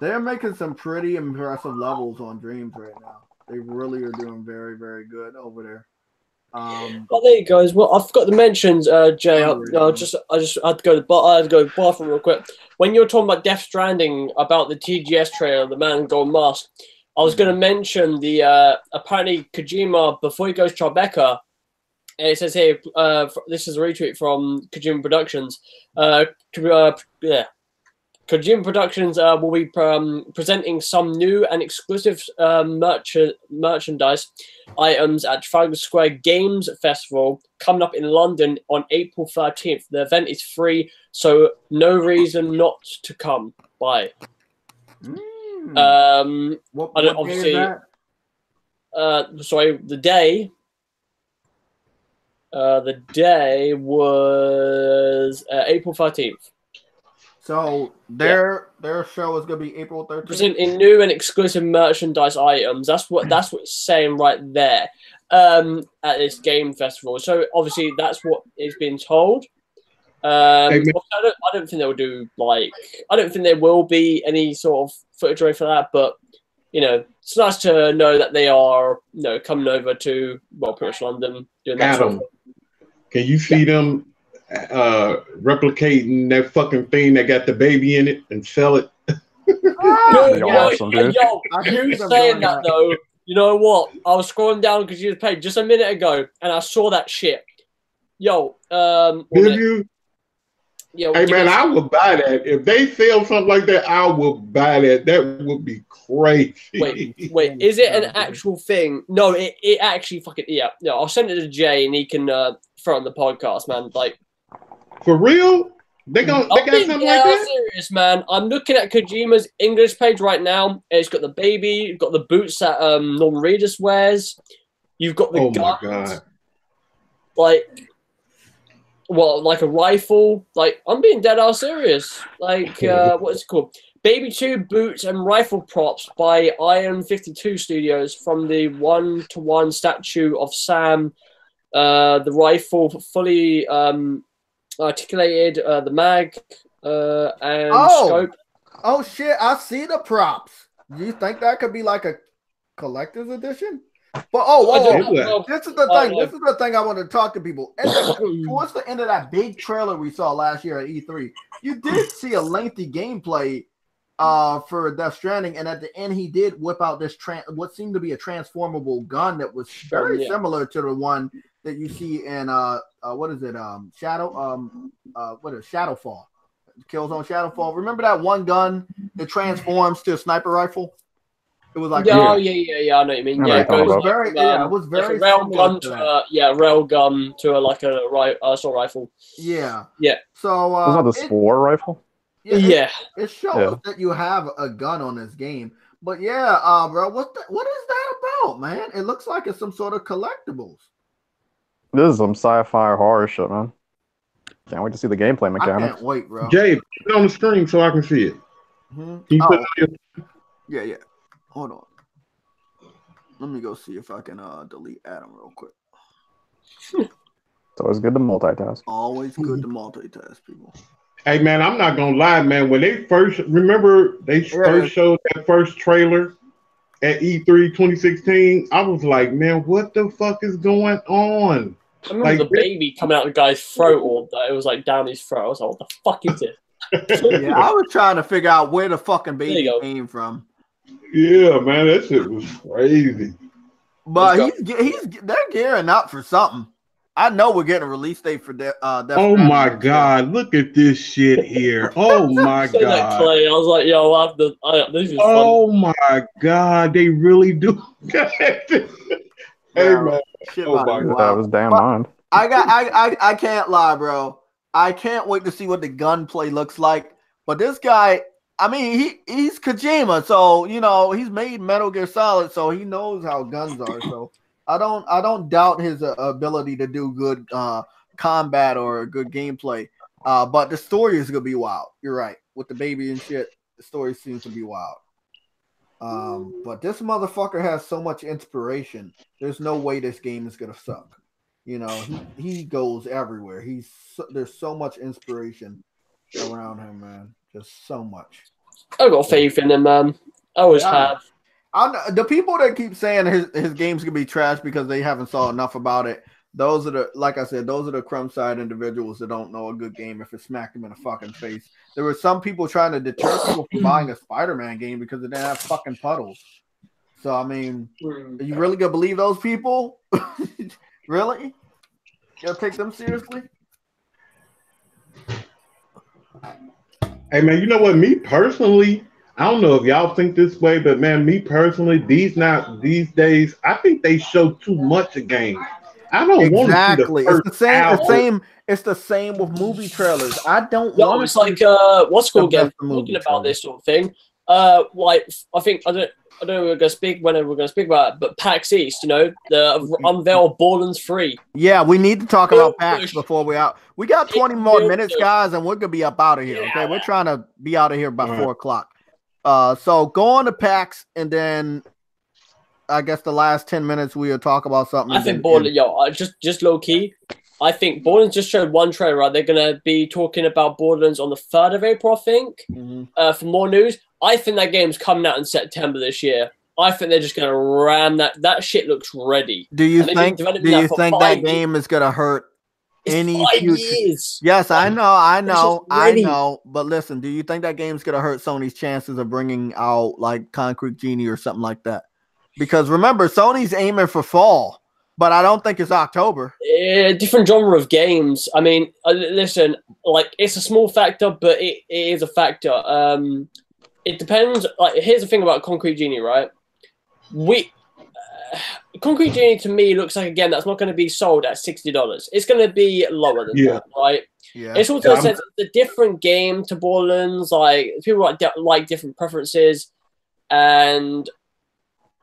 They're making some pretty impressive levels on Dreams right now. They really are doing very, very good over there. Oh, there you go. Well, I forgot to mention, Jay. I just had to go to the bathroom real quick. When you were talking about Death Stranding, about the TGS trailer, the man going mask, I was going to mention the apparently Kojima, before he goes Tribeca, it says here, this is a retweet from Kojima Productions. Kojima Productions will be presenting some new and exclusive merchandise items at Trafalgar Square Games Festival coming up in London on April 13th. The event is free, so no reason not to come by. What obviously, day is that? sorry, the day. The day was April 13th. So their show is gonna be April 13th. Presenting new and exclusive merchandise items. That's what it's saying right there. At this game festival. So obviously that's what is being told. I don't think they'll do I don't think there will be any sort of footage for that, but it's nice to know that they are coming over to pretty much London doing that. Adam, can you see them replicating that fucking thing that got the baby in it and sell it? Awesome, dude. You saying that though? You know what? I was scrolling down because you played just a minute ago, and I saw that shit. Did you? Yeah. Hey man, I would buy that if they sell something like that. I will buy that. That would be crazy. Wait. Is it an actual thing? No, it actually fucking yeah. No, I'll send it to Jay and he can throw it on the podcast, man. For real? They got something like that? Serious, man. I'm looking at Kojima's English page right now. It's got the baby, you've got the boots that Norman Reedus wears. You've got the guns. My God. Like a rifle. I'm being dead ass serious. What is it called? Baby 2 boots and rifle props by Iron 52 Studios from the 1-to-1 statue of Sam. The rifle fully articulated, the mag and scope. Oh shit! I see the props. Do you think that could be like a collector's edition? But this is the thing. This is the thing I want to talk to people. Towards the end of that big trailer we saw last year at E3, you did see a lengthy gameplay for Death Stranding, and at the end he did whip out this what seemed to be a transformable gun that was very similar to the one that you see in Shadowfall. Killzone Shadowfall. Remember that one gun that transforms to a sniper rifle? It was like yeah, I know what you mean. It was very railgun to railgun to assault rifle. Yeah. So was that the Spore rifle? It shows that you have a gun on this game. But bro, what is that about, man? It looks like it's some sort of collectibles. This is some sci-fi horror shit, man. Can't wait to see the gameplay mechanics. I can't wait, bro. Jay, put it on the screen so I can see it. Mm-hmm. Can you put it on Yeah. Hold on. Let me go see if I can delete Adam real quick. It's always good to multitask. Always good to multitask, people. Hey man, I'm not gonna lie, man. When they first first showed that first trailer at E3 2016, I was like, man, what the fuck is going on? I remember the baby coming out of the guy's throat, or it was down his throat. I was like, what the fuck is it? I was trying to figure out where the fucking baby came from. Yeah, man, that shit was crazy. But they're gearing up for something. I know we're getting a release date for Death Oh my God, look at this shit here. Oh my God. Clay. I was like, yo, this is fun. My God, they really do. Hey man. Oh my God. That was damn mind. I can't lie, bro. I can't wait to see what the gunplay looks like. But this guy, I mean, he's Kojima, so he's made Metal Gear Solid, so he knows how guns are. So I don't doubt his ability to do good combat or good gameplay. But the story is gonna be wild. You're right with the baby and shit. The story seems to be wild. But this motherfucker has so much inspiration. There's no way this game is gonna suck. You know, he goes everywhere. There's so much inspiration around him, man. Just so much. I got faith in him, man. I always have. The people that keep saying his game's gonna be trash because they haven't saw enough about it. Those are the crumb side individuals that don't know a good game if it smacked them in the fucking face. There were some people trying to deter people from buying a Spider-Man game because it didn't have fucking puddles. So I mean, are you really gonna believe those people? Really? You'll take them seriously? Hey man, you know what? Me personally, I don't know if y'all think this way, but man, me personally, these days, I think they show too much of games. I don't want to see the same. It's the same with movie trailers. I don't No, want. it's like what's called again? Talking about this sort of thing. Like I think I don't know we're gonna speak whenever we're gonna speak about it, but PAX East, you know, the unveil of Borderlands 3. Yeah, we need to talk about PAX before we out. We got 20 more minutes, guys, and we're gonna be up out of here. Okay, we're trying to be out of here by 4 o'clock. So go on to PAX, and then I guess the last 10 minutes we'll talk about something. I think Borderlands, just low key. I think Borderlands just showed one trailer, right? They're gonna be talking about Borderlands on the 3rd of April, I think. For more news, I think that game's coming out in September this year. I think they're just gonna ram that. That shit looks ready. Do you think that game is gonna hurt any future? Years. Yes, I know. But listen, do you think that game's gonna hurt Sony's chances of bringing out like Concrete Genie or something like that? Because remember, Sony's aiming for fall, but I don't think it's October. Different genre of games. I mean, listen, like it's a small factor, but it is a factor. It depends. Like, here's the thing about Concrete Genie, right? Concrete Genie to me looks like a game that's not going to be sold at $60. It's going to be lower than that, right? Yeah. It's also says it's a different game to Borderlands. Like people like different preferences, and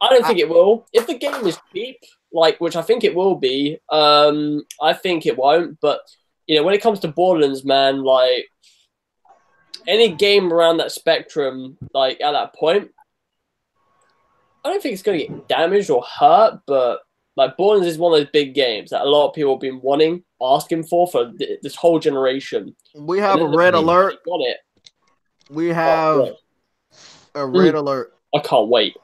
I don't think it will. If the game is cheap, like which I think it will be, I think it won't. But you know, when it comes to Borderlands, man, like any game around that spectrum, like at that point, I don't think it's going to get damaged or hurt. But like Borderlands is one of those big games that a lot of people have been asking for this whole generation. We have a red alert. Got it. We have a red alert. I can't wait.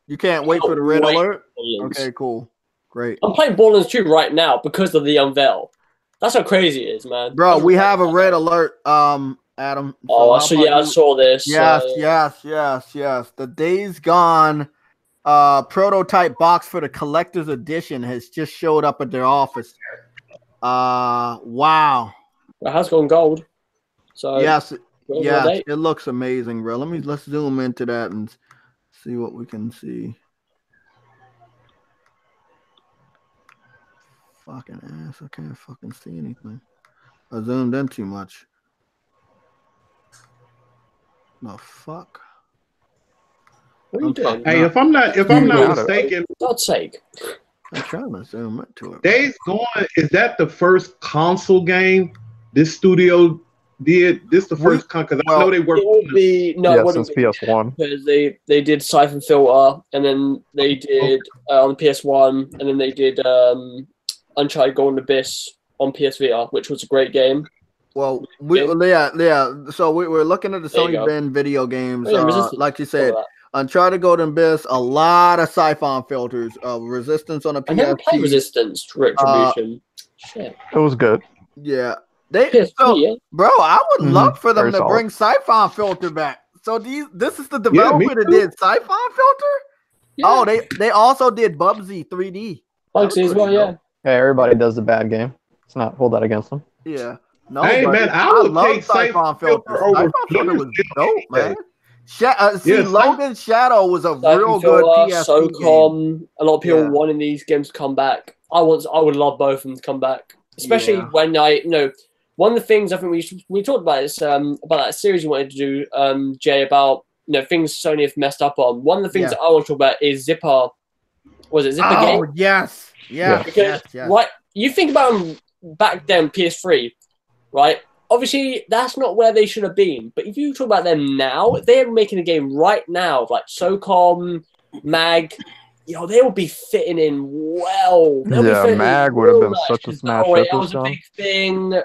You can't wait for the red alert? Okay, cool. Great. I'm playing Borderlands 2 right now because of the unveil. That's how crazy it is, man. Bro, we have a red alert, Adam. I saw this. Yes. The Days Gone prototype box for the collector's edition has just showed up at their office. Wow. It has gone gold. So yes, it looks amazing, bro. Let's zoom into that and see what we can see. Fucking ass, I can't fucking see anything. I zoomed in too much. The fuck? What are you doing? Hey, if I'm not mistaken, for God's sake. I'm trying to zoom into it. Days Gone, is that the first console game this studio did? This the first because I know they worked. It would be since PS1 because they did Siphon Filter, and then they did on PS1, and then they did Uncharted Golden Abyss on PSVR, which was a great game. Well, So we're looking at the Sony Ben video games, like you said. Uncharted Golden Abyss, a lot of Siphon filters, Resistance on a PS2. I never played Resistance Retribution. Shit. It was good. Yeah. PS3, bro, I would love for them to bring Siphon filter back. So this is the developer that did Siphon filter? Yeah. Oh, they also did Bubsy 3D. Bubsy as well, yeah. Hey, everybody does the bad game. Let's not hold that against them. Yeah. No, hey, man, I love take Siphon filter. Siphon filter was dope, man. Logan's Shadow was a real good PS2 game. A lot of people wanting these games to come back. I would love both of them to come back, especially when one of the things I think we talked about is about that series you wanted to do, Jay, about things Sony have messed up on. One of the things that I want to talk about is Zipper. Was it Zipper game? Oh yes. Right, you think about them back then, PS3, right? obviously that's not where they should have been. But if you talk about them now, if they're making a game right now, like SOCOM, MAG, they will be fitting in well. Yeah, MAG would have been such a smash hit that this was a time. big thing,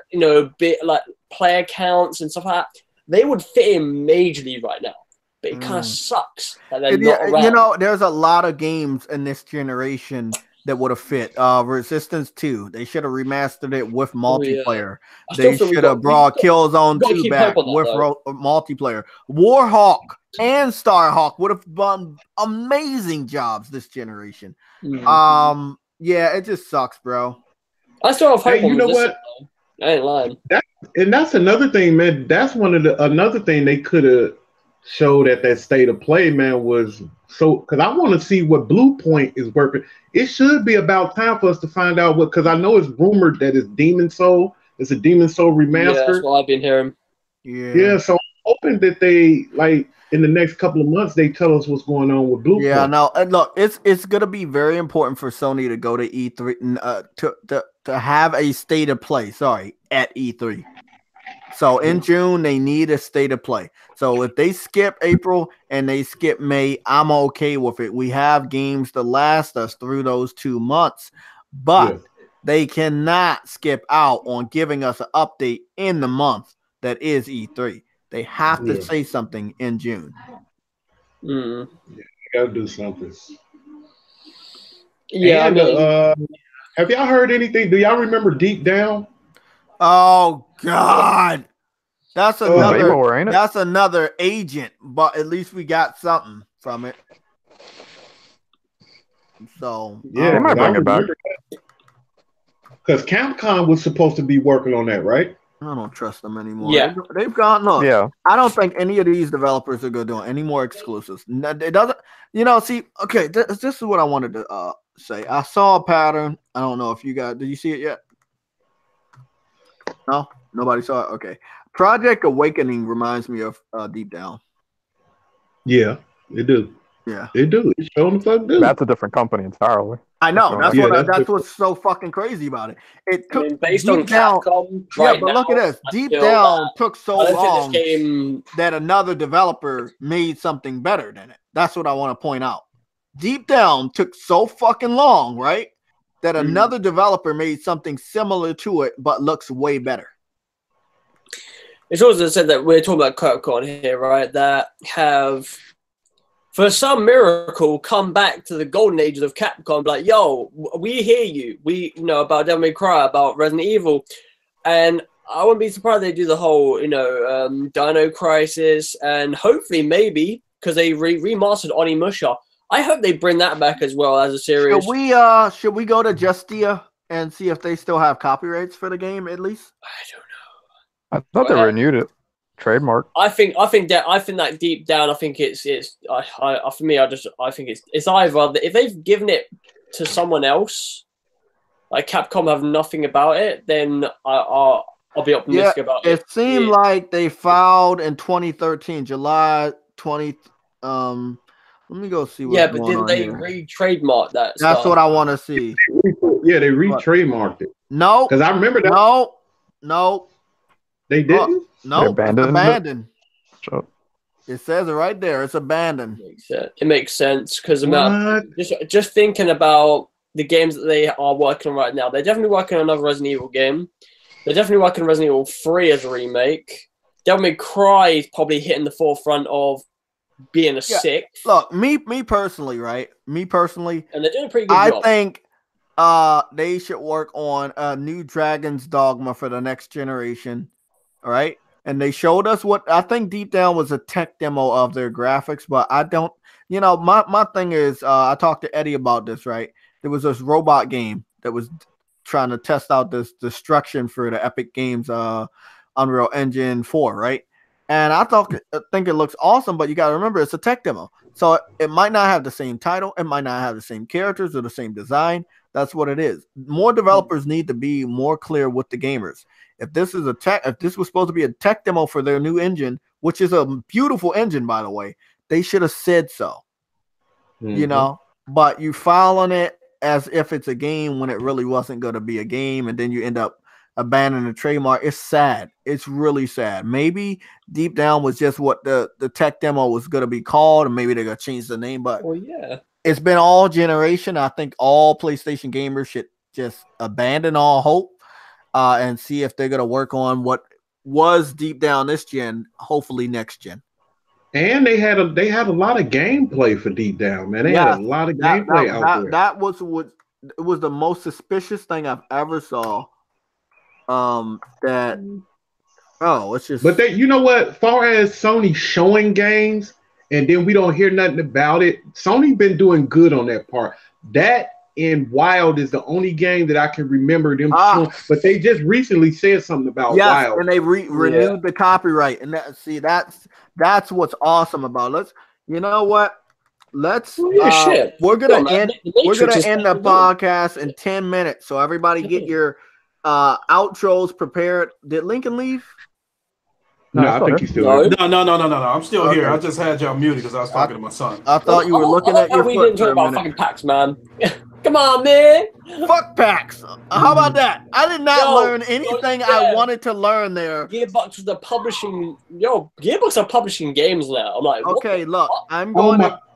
bit like player counts and stuff like that. They would fit in majorly right now. But it kind of sucks that they're not around. There's a lot of games in this generation that would have fit. Resistance 2, they should have remastered it with multiplayer. They should have brought Killzone 2 back with multiplayer. Warhawk and Starhawk would have done amazing jobs this generation. Yeah, it just sucks, bro. I still have hope. Hey, you know what? I ain't lying. That's another thing, man. That's another thing they could have showed at that state of play, man, was because I want to see what Blue Point is working. It should be about time for us to find out because I know it's rumored that it's Demon Soul. It's a Demon Soul remaster. Yeah, that's what I've been hearing. Yeah, so I'm hoping that they in the next couple of months they tell us what's going on with Blue Point. Yeah, no, and look, it's gonna be very important for Sony to go to E3 to have a state of play. Sorry, at E3. So in June, they need a state of play. So if they skip April and they skip May, I'm okay with it. We have games to last us through those 2 months, but they cannot skip out on giving us an update in the month that is E3. They have to say something in June. Yeah, gotta do something. Yeah, and, have y'all heard anything? Do y'all remember Deep Down? Oh God, that's another. Ain't it? That's another agent, but at least we got something from it. So yeah, they might bring it back because Capcom was supposed to be working on that, right? I don't trust them anymore. Yeah, they've gone. Look, yeah. I don't think any of these developers are going to do any more exclusives. It doesn't. See, okay, this is what I wanted to say. I saw a pattern. I don't know if you guys did. You see it yet? No, nobody saw it. Okay, Project Awakening reminds me of Deep Down. Yeah, it do. Yeah, it do. It's showing the fuck do. That's a different company entirely. I know. That's what's so fucking crazy about it. It took based on Capcom. But look at this. Deep Down took so long that another developer made something better than it. That's what I want to point out. Deep Down took so fucking long, right? That another developer made something similar to it, but looks way better. It's also said that we're talking about Capcom here, right? That have, for some miracle, come back to the golden ages of Capcom. Like, yo, we hear you. We about Devil May Cry, about Resident Evil, and I wouldn't be surprised they do the whole, Dino Crisis, and hopefully maybe because they remastered Onimusha. I hope they bring that back as well as a series. Should we go to Justia and see if they still have copyrights for the game at least? I don't know. I thought they renewed it. Trademark. I think that deep down, I think it's for me. I think it's either if they've given it to someone else, like Capcom have nothing about it, then I'll be optimistic about it. It seemed like they filed in 2013, July 20. Let me go see what's going on. But didn't they re-trademark that? That's what I want to see. Yeah, they re-trademarked it. No, because I remember that. No, they didn't. No, abandoned. Sure. It says it right there. It's abandoned. It makes sense because just thinking about the games that they are working on right now, they're definitely working on another Resident Evil game. They're definitely working on Resident Evil 3 as a remake. Devil May Cry is probably hitting the forefront of being a sixth. Look, me personally, right? And they're doing a pretty good job. I think they should work on a new Dragon's Dogma for the next generation. All right. And they showed us what I think Deep Down was a tech demo of their graphics, but I don't, my thing is, I talked to Eddie about this, right? There was this robot game that was trying to test out this destruction for the Epic Games Unreal Engine 4, right? And I think it looks awesome, but you got to remember it's a tech demo. So it might not have the same title. It might not have the same characters or the same design. That's what it is. More developers need to be more clear with the gamers. If this was supposed to be a tech demo for their new engine, which is a beautiful engine, by the way, they should have said so. But you file on it as if it's a game when it really wasn't going to be a game, and then you end up abandon the trademark. It's sad. It's really sad. Maybe Deep Down was just what the tech demo was going to be called, and maybe they're going to change the name. But it's been all generation. I think all PlayStation gamers should just abandon all hope and see if they're going to work on what was Deep Down this gen, hopefully next gen. And they had a lot of gameplay for Deep Down, man. They had a lot of gameplay out there. That was what it was the most suspicious thing I've ever saw. It's just. But you know what? Far as Sony showing games, and then we don't hear nothing about it. Sony been doing good on that part. That and Wild is the only game that I can remember them showing. But they just recently said something about Wild, and they renewed the copyright. And that's what's awesome about it. You know what? Let's we're gonna end the podcast in 10 minutes. So everybody get your outros prepared. Did Lincoln leave? No, I think he's still here. No. I'm still here. I just had y'all muted because I was talking to my son. I thought you were looking at your foot. We didn't talk about fucking PAX, man. Come on, man. Fuck PAX. How about that? I did not learn anything I wanted to learn there. Gearbox is the publishing. Gearbox are publishing games now. I'm like, okay, look,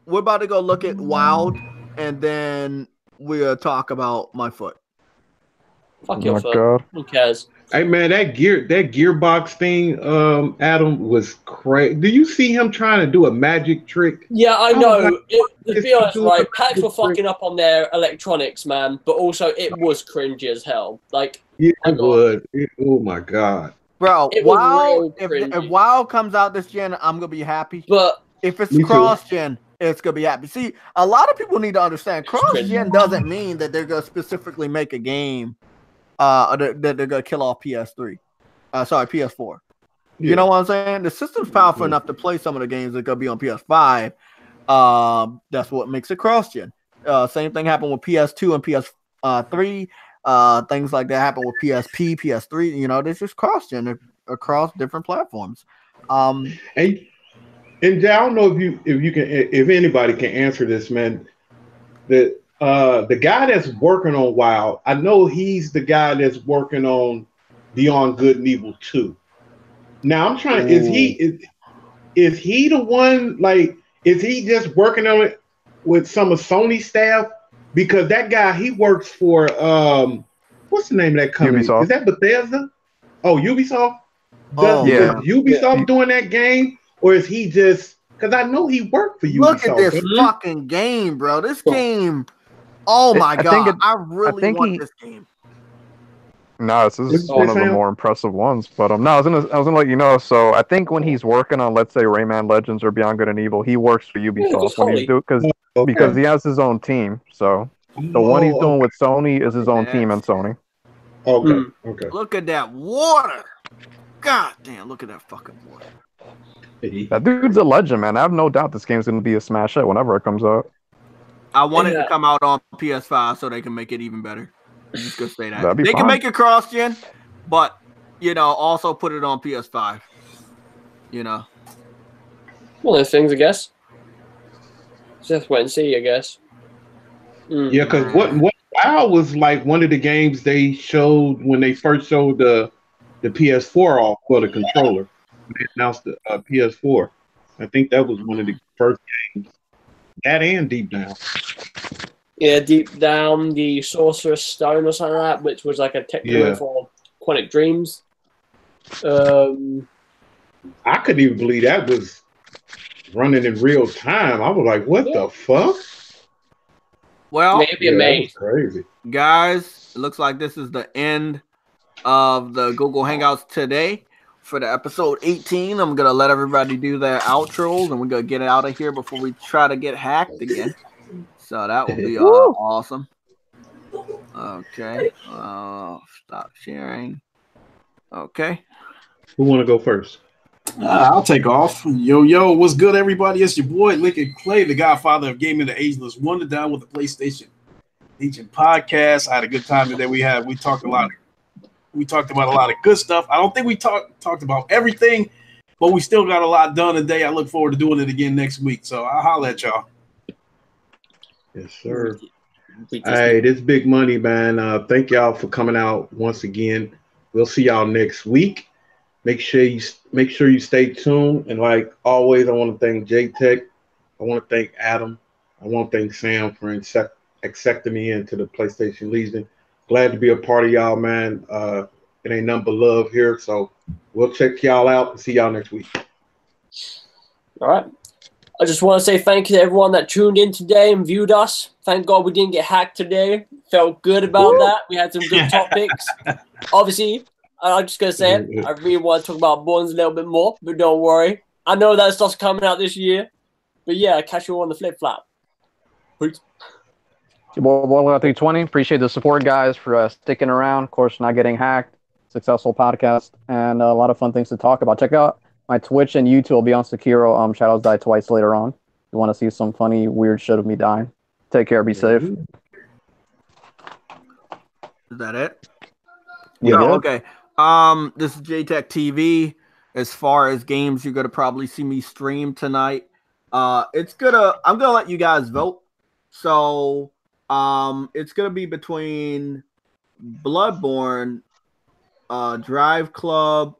we're about to go look at Wild, and then we'll talk about my foot. Fuck your foot. Who cares? Hey man, that gearbox thing, Adam, was crazy. Do you see him trying to do a magic trick? Yeah, I know. To be honest, right, PAX were fucking up on their electronics, man. But also, it was cringy as hell. Like, yeah, it was. Oh my god, bro! Wild. If Wild comes out this gen, I'm gonna be happy. But if it's cross gen, it's gonna be happy. See, a lot of people need to understand cross gen doesn't mean that they're gonna specifically make a game. That they're gonna kill off PS3, PS4. You know what I'm saying? The system's powerful enough to play some of the games that are gonna be on PS5. That's what makes it cross-gen. Same thing happened with PS2 and PS3. Things like that happen with PSP, PS3. You know, there's just cross-gen across different platforms. And Jay, I don't know if anybody can answer this, man. The guy that's working on Wild, I know he's the guy that's working on Beyond Good and Evil 2. Now I'm trying. Is he the one? Like, is he just working on it with some of Sony's staff? Because that guy, he works for what's the name of that company? Ubisoft. Is that Bethesda? Oh, Ubisoft. Yeah. Is Ubisoft doing that game, or is he just? Because I know he worked for Ubisoft. Look at this fucking game, bro. This game. Oh my god! I really want this game. No, this is one of the more impressive ones. But I was gonna let you know. So I think when he's working on, let's say, Rayman Legends or Beyond Good and Evil, he works for Ubisoft when he's because he has his own team. So the one he's doing with Sony is his own team and Sony. Okay. Look at that water. God damn! Look at that fucking water. That dude's a legend, man. I have no doubt this game's gonna be a smash hit whenever it comes out. I want it to come out on PS5 so they can make it even better. I'm just gonna say that they can make it cross-gen, but also put it on PS5. One of those things, I guess. Just wait and see, I guess. Yeah, because what WoW was like one of the games they showed when they first showed the PS4 off for the controller. They announced the PS4. I think that was one of the first games. That and Deep Down. Yeah, Deep Down, the Sorcerer's Stone or something like that, which was like a tech demo for Quantic Dreams. I couldn't even believe that was running in real time. I was like, what the fuck? Well, maybe amazing. Crazy. Guys, it looks like this is the end of the Google Hangouts today. For the episode 18, I'm going to let everybody do their outros, and we're going to get it out of here before we try to get hacked again. So that will be awesome. Okay. Stop sharing. Okay. Who want to go first? I'll take off. Yo, what's good, everybody? It's your boy, Lincoln Clay, the godfather of gaming, the ageless wonder, down with the PlayStation Legion podcast. I had a good time today. We talked about a lot of good stuff. I don't think we talked about everything, but we still got a lot done today. I look forward to doing it again next week. So I'll holler at y'all. Yes, sir. Hey, this big money, man. Thank y'all for coming out once again. We'll see y'all next week. Make sure you stay tuned. And like always, I want to thank JayTech. I want to thank Adam. I want to thank Sam for accepting me into the PlayStation Legion. Glad to be a part of y'all, man. It ain't nothing but love here. So we'll check y'all out and see y'all next week. All right. I just want to say thank you to everyone that tuned in today and viewed us. Thank God we didn't get hacked today. Felt good about that. We had some good topics. Obviously, I'm just going to say it. I really want to talk about Bonds a little bit more, but don't worry. I know that stuff's coming out this year. But yeah, catch you on the flip-flap. Peace. Well, 320. Appreciate the support, guys, for sticking around. Of course, not getting hacked. Successful podcast and a lot of fun things to talk about. Check out my Twitch and YouTube will be on Sekiro. Shadows Die Twice later on. If you want to see some funny, weird shit of me dying. Take care. Be safe. Is that it? Yeah. Oh, okay. This is JayTechTV. As far as games, you're gonna probably see me stream tonight. I'm gonna let you guys vote. So it's gonna be between Bloodborne, Driveclub,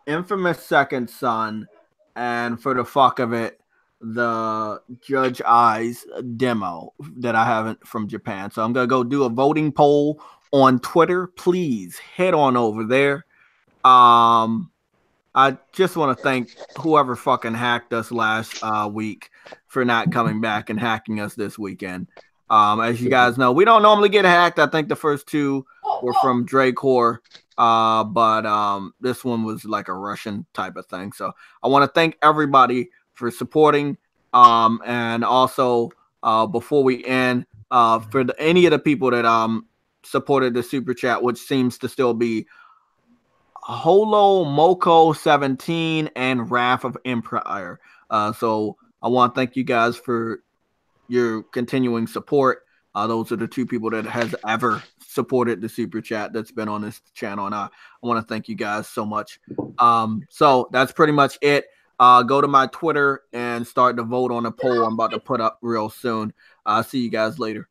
Infamous Second Son, and for the fuck of it, the Judge Eyes demo that I haven't from Japan. So I'm gonna go do a voting poll on Twitter. Please head on over there. I just want to thank whoever fucking hacked us last week for not coming back and hacking us this weekend. As you guys know, we don't normally get hacked. I think the first two were from Dracor, but this one was like a Russian type of thing. So I want to thank everybody for supporting. And also, before we end, for any of the people that supported the super chat, which seems to still be Holo Moko 17 and Wrath of Empire. So I want to thank you guys for your continuing support. Those are the two people that has ever supported the super chat that's been on this channel, and I want to thank you guys so much. So that's pretty much it. Go to my Twitter and start to vote on a poll I'm about to put up real soon. See you guys later.